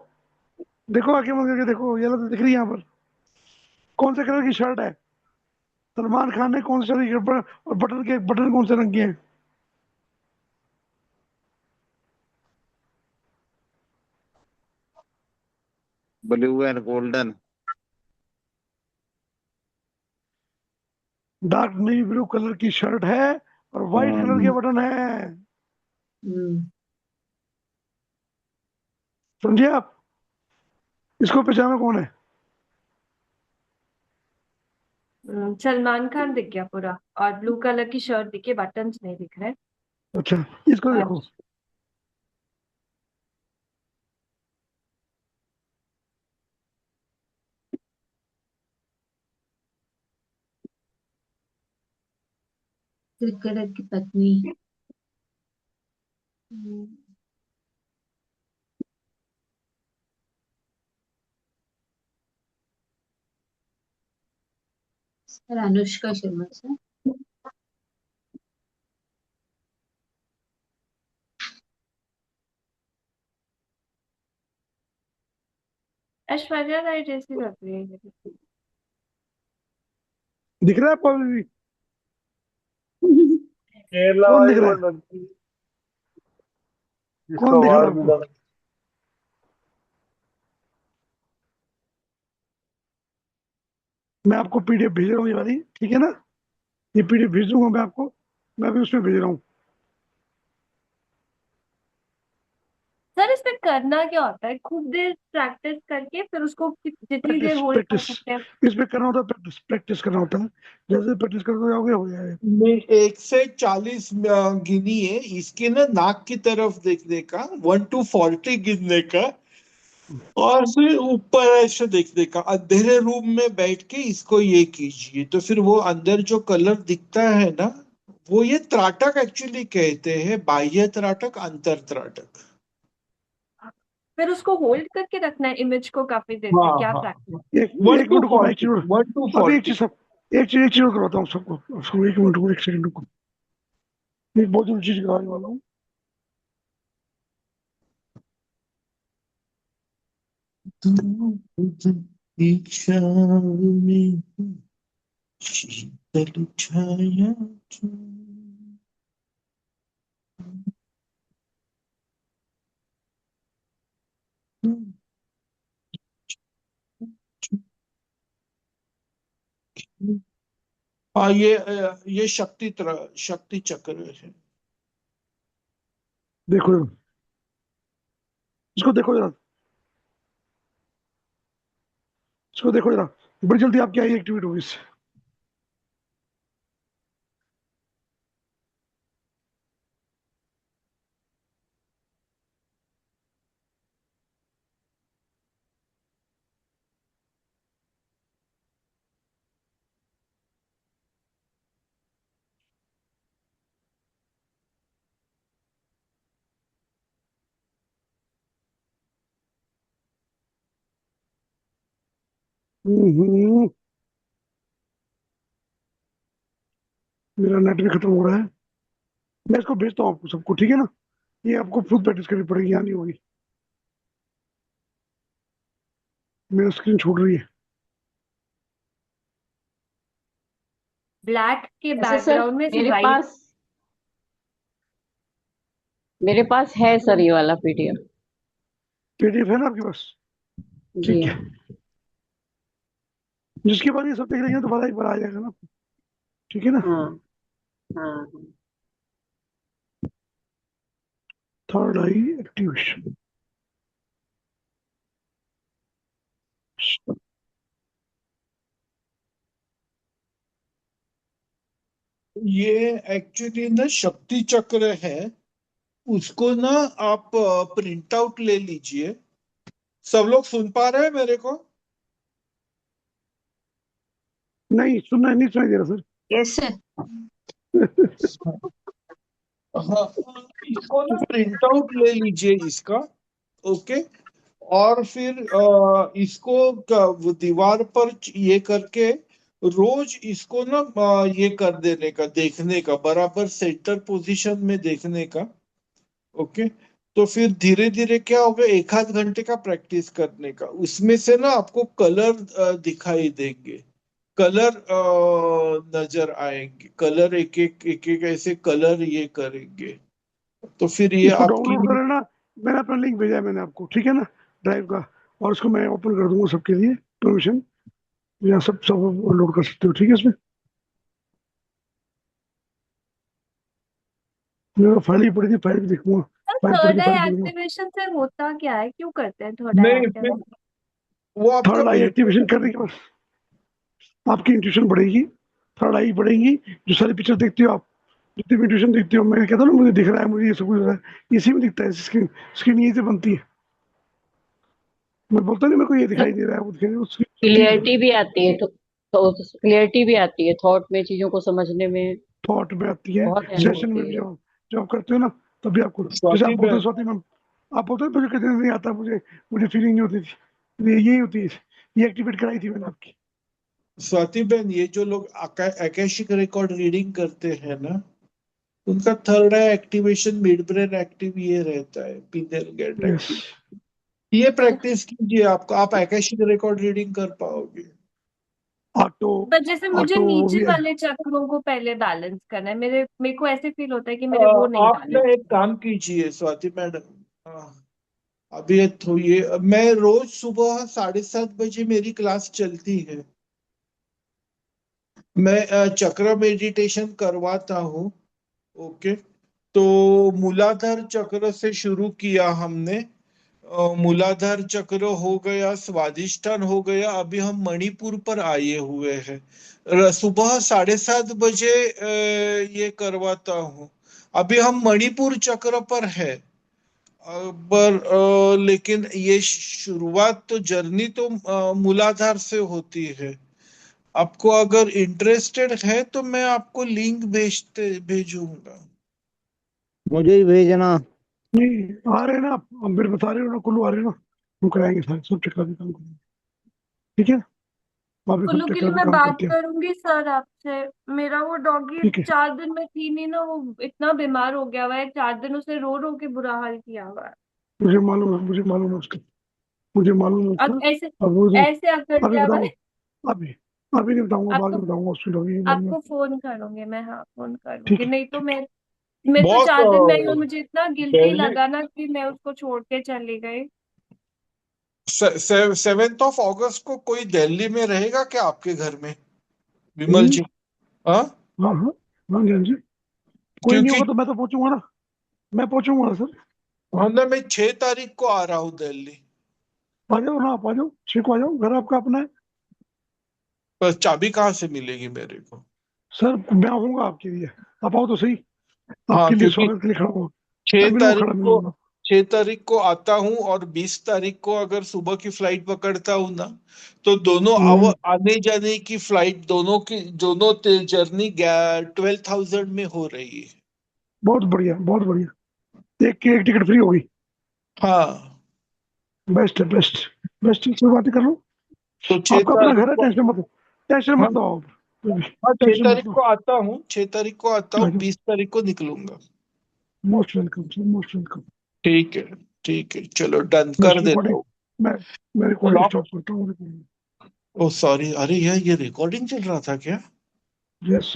देखो आंखें बंद करके देखो, ये तो दिख रही है यहाँ पर। कौन से कलर की शर्ट है? सलमान खान ने कौन से शर्ट और बटन कौन से रंग के हैं? Blue and golden. Dark navy blue colour की शर्ट है और व्हाइट कलर के बटन है। समझे आप? इसको पहचानो कौन है? सलमान खान दिख गया पूरा, और ब्लू कलर की शर्ट दिखी, बटन्स नहीं दिख रहे। अच्छा, इसको और देखो। क्रिकेटर की पत्नी। Sir Anushka Sharma sir. ऐश्वर्या राय जैसी लग रही है मुझे। दिख रहा है आपको अभी भी? केरला कौन वाली दिख रहा वो है? लड़की जिसको कौन दिख रहा है अवार्ड आपको? मिला। मैं आपको पीडीएफ भेज रहा हूँ ये वाली, ठीक है ना? ये पीडीएफ भेज दूंगा मैं आपको, मैं भी उसमें भेज रहा हूँ। सर इसमें करना क्या होता है, खूब देर प्रैक्टिस करके फिर उसको जितनी देर प्रैक्टिस होल्ड कर प्रैक्टिस, सकते हैं। इसमें करना होता है प्रैक्टिस, प्रैक्टिस करना होता है। जैसे प्रैक्टिस करते जाओगे हो जाएगा। नहीं, 1 से 40 गिनी है इसके ना, नाक की तरफ देखने का, 1 to 40 गिनने का, और फिर ऊपर ऐसे देखने का। अंधेरे रूम में बैठ के इसको ये कीजिए, तो फिर वो अंदर जो कलर दिखता है ना, वो ये त्राटक एक्चुअली कहते हैं, बाह्य त्राटक, अंतर त्राटक। फिर उसको होल्ड करके रखना है इमेज को काफी देर हाँ तक, क्या हाँ। प्रैक्टिस? एक वन एक टू मिनट को मैं एक फोर्टी चीज, 1 to 40। एक चीज और करवाता हूँ सबको, उसको 1 मिनट को, 1 सेकंड को। एक बहुत जरूरी चीज कराने वाला हूँ। एक शाम में शीतल छाया हाँ, ये शक्ति चक्र है। देखो इसको, देखो जरा, इसको देखो जरा, बड़ी जल्दी आपकी आई एक्टिवेट होगी इससे। हम्म, मेरा नेट भी खत्म हो रहा है। मैं इसको भेजता हूँ आपको सबको, ठीक है ना? ये आपको खुद प्रैक्टिस करनी पड़ेगी, यहाँ नहीं होगी। मेरा स्क्रीन छोड़ रही है। ब्लैक के ऐसे सर बैकग्राउंड में से वाइट। मेरे पास है सर ये वाला पीडीएफ। पीडीएफ है ना आपके पास? जी ठीक है। जिसके बाद ये सब देख रहे हैं दोबारा एक बार आ जाएगा ना, ठीक है ना? हाँ हाँ। थर्ड आई एक्टिवेशन। ये एक्चुअली ना शक्ति चक्र है, उसको ना आप प्रिंट आउट ले लीजिए। सब लोग सुन पा रहे हैं मेरे को? नहीं सुनना, नहीं सुनाई दे रहा सर। Yes sir. हाँ, इसको ना प्रिंट आउट ले लीजिए इसका। ओके। और फिर इसको दीवार पर ये करके रोज इसको ना ये कर देने का, देखने का, बराबर सेंटर पोजीशन में देखने का। ओके। तो फिर धीरे धीरे क्या होगा, एक आध घंटे का प्रैक्टिस करने का, उसमें से ना आपको कलर दिखाई देंगे, कलर नजर आएंगे, कलर एक एक ऐसे कलर ये करेंगे। तो फिर ये इसको आपकी डाउनलोड कर लेना। मैंने अपना लिंक भेजा है मैंने आपको, ठीक है ना, ड्राइव का। और उसको मैं ओपन कर दूंगा सबके लिए, परमिशन। या सब सब लोड कर सकते हो, ठीक है? इसमें मेरा फाइल ही पड़ी थी, फाइल भी देखूंगा। फाइल पड़ी थर्ड थी, आई फाइल देखूंगा। एक्टिवेशन से होता क्या है, क्यों करते हैं थर्ड आई नहीं, फिर एक्टिवेशन? वो आपका थर्ड आई एक्टिवेशन करने के बाद आपकी इंट्यूशन बढ़ेगी, थर्ड आई बढ़ेगी। जो सारी पिक्चर देखते हो आप, जितनी भी इंट्यूशन देखते हो, मैं कहता हूँ ना मुझे दिख रहा है, मुझे ये सब कुछ हो रहा है, इसी में दिखता है। स्क्रीन स्क्रीन यही से बनती है। मैं बोलता नहीं मेरे को ये दिखाई दे रहा है, वो दिखाई दे रहा है, उसकी क्लियरिटी भी आती है तो क्लियरिटी भी आती है थॉट में, चीजों को समझने में थॉट में आती है। बहुत हेल्प सेशन में होती भी है। जब आप करते हो ना, तभी आपको, जैसे आप स्वाति बोलते हो बहन, स्वाति मैम, आप बोलते हो मुझे कहते नहीं आता, मुझे मुझे फीलिंग नहीं होती थी, यही होती है। ये एक्टिवेट कराई थी मैंने आपकी। स्वाति बहन, ये जो लोग आकाशिक रिकॉर्ड रीडिंग करते हैं ना, उनका थर्ड आई एक्टिवेशन मिड ब्रेन एक्टिव ये रहता है, पिनियल गैंड यस। एक्टिव। ये प्रैक्टिस कीजिए, आपको आप आकाशिक रिकॉर्ड रीडिंग कर पाओगे। ऑटो, पर जैसे मुझे ऑटो नीचे भी है। वाले चक्रों को पहले बैलेंस करना है, मेरे को ऐसे फील होता है कि मेरे वो नहीं आप ना बैलेंस। एक काम कीजिए स्वाति मैडम, अभी ये तो ये मैं रोज सुबह 7:30 बजे मेरी क्लास चलती है। मैं चक्र मेडिटेशन करवाता हूँ। ओके। तो मूलाधार चक्र से शुरू किया हमने। मूलाधार चक्र हो गया, स्वादिष्ठान हो गया, अभी हम मणिपुर पर आए हुए हैं। सुबह 7:30 बजे ये करवाता हूँ। अभी हम मणिपुर चक्र पर है। पर लेकिन ये शुरुआत तो, जर्नी तो मूलाधार से होती है। आपको अगर इंटरेस्टेड है तो मैं आपको लिंक भेजूंगा। मुझे ही भेजना। नहीं आ रहे हैं ना आप मेरे बता रहे हो ना, कुल्लू आ रहे हैं ना, हम कराएंगे सारे सब चक्कर भी काम करेंगे, ठीक है? आप भी सब कुल्लू के चक्कर लिए भी मैं काम बात करते हैं, करूंगी सर आपसे। मेरा वो डॉगी ठीक है? 4 दिन में थी नहीं ना, वो इतना बीमार हो गया हुआ है, 4 दिन उसे रो रो के बुरा हाल किया हुआ है। मुझे मालूम है, मुझे मालूम है उसका, मुझे मालूम है उसका। अब ऐसे अब वो तो ऐसे अकर अभी दिया हुआ है। बताऊंगा, अभी अभी नहीं बताऊंगा, बाद आपको में बताऊंगा, हॉस्पिटल होगी बाद में। आपको फोन करूंगी मैं, हाँ फोन ठीक करूंगी। है, नहीं तो ठीक मैं तो बहुत 4 दिन में ही हूँ, मुझे इतना गिल्टी दिल्ली लगा ना कि मैं उसको छोड़ के चली गई। 7 ऑगस्ट को कोई दिल्ली में रहेगा क्या आपके घर में, है। विमल जी? हाँ। हाँ हाँ, हाँ जी, हाँ जी। कोई नहीं क्योंकि होगा तो मैं तो पहुंचूंगा ना, मैं पहुंचूंगा ना सर। हाँ ना, मैं 6 तारीख को आ रहा हूँ दिल्ली। आ जाओ ना, आप आ जाओ, 6 को आ जाओ, घर आपका अपना है। पर चाबी कहाँ से मिलेगी मेरे को? सर मैं आऊंगा आपके लिए, आप आओ तो सही, हाँ, आपके लिए क्योंकि स्वागत के लिए खड़ा हुआ, छह मैं मिलूंगा, तारीख खड़ा को मिलूंगा। 6 तारीख को आता हूँ, और 20 तारीख को अगर सुबह की फ्लाइट पकड़ता हूँ ना, तो दोनों आने जाने की फ्लाइट, दोनों की दोनों जर्नी 12,000 में हो रही है। बहुत बढ़िया, बहुत बढ़िया। एक की एक टिकट फ्री होगी। हाँ। बेस्ट है, बेस्ट। बेस्ट से बातें कर लो। तो छह आपका अपना तारीख घर है, को टेंशन मत लो, टेंशन हाँ, मत लो आप। हाँ, 6 टेंशन तारीख मत को लो। आता हूँ, 6 तारीख को आता हूँ, 20 तारीख को निकलूंगा। Most welcome sir, most welcome. ठीक है, ठीक है, चलो डन मैं कर देता रिकॉर्डिंग हूँ। मैं मैं रिकॉर्डिंग लॉक, स्टॉप करता हूँ। ओ सॉरी, अरे यार ये रिकॉर्डिंग चल रहा था क्या? यस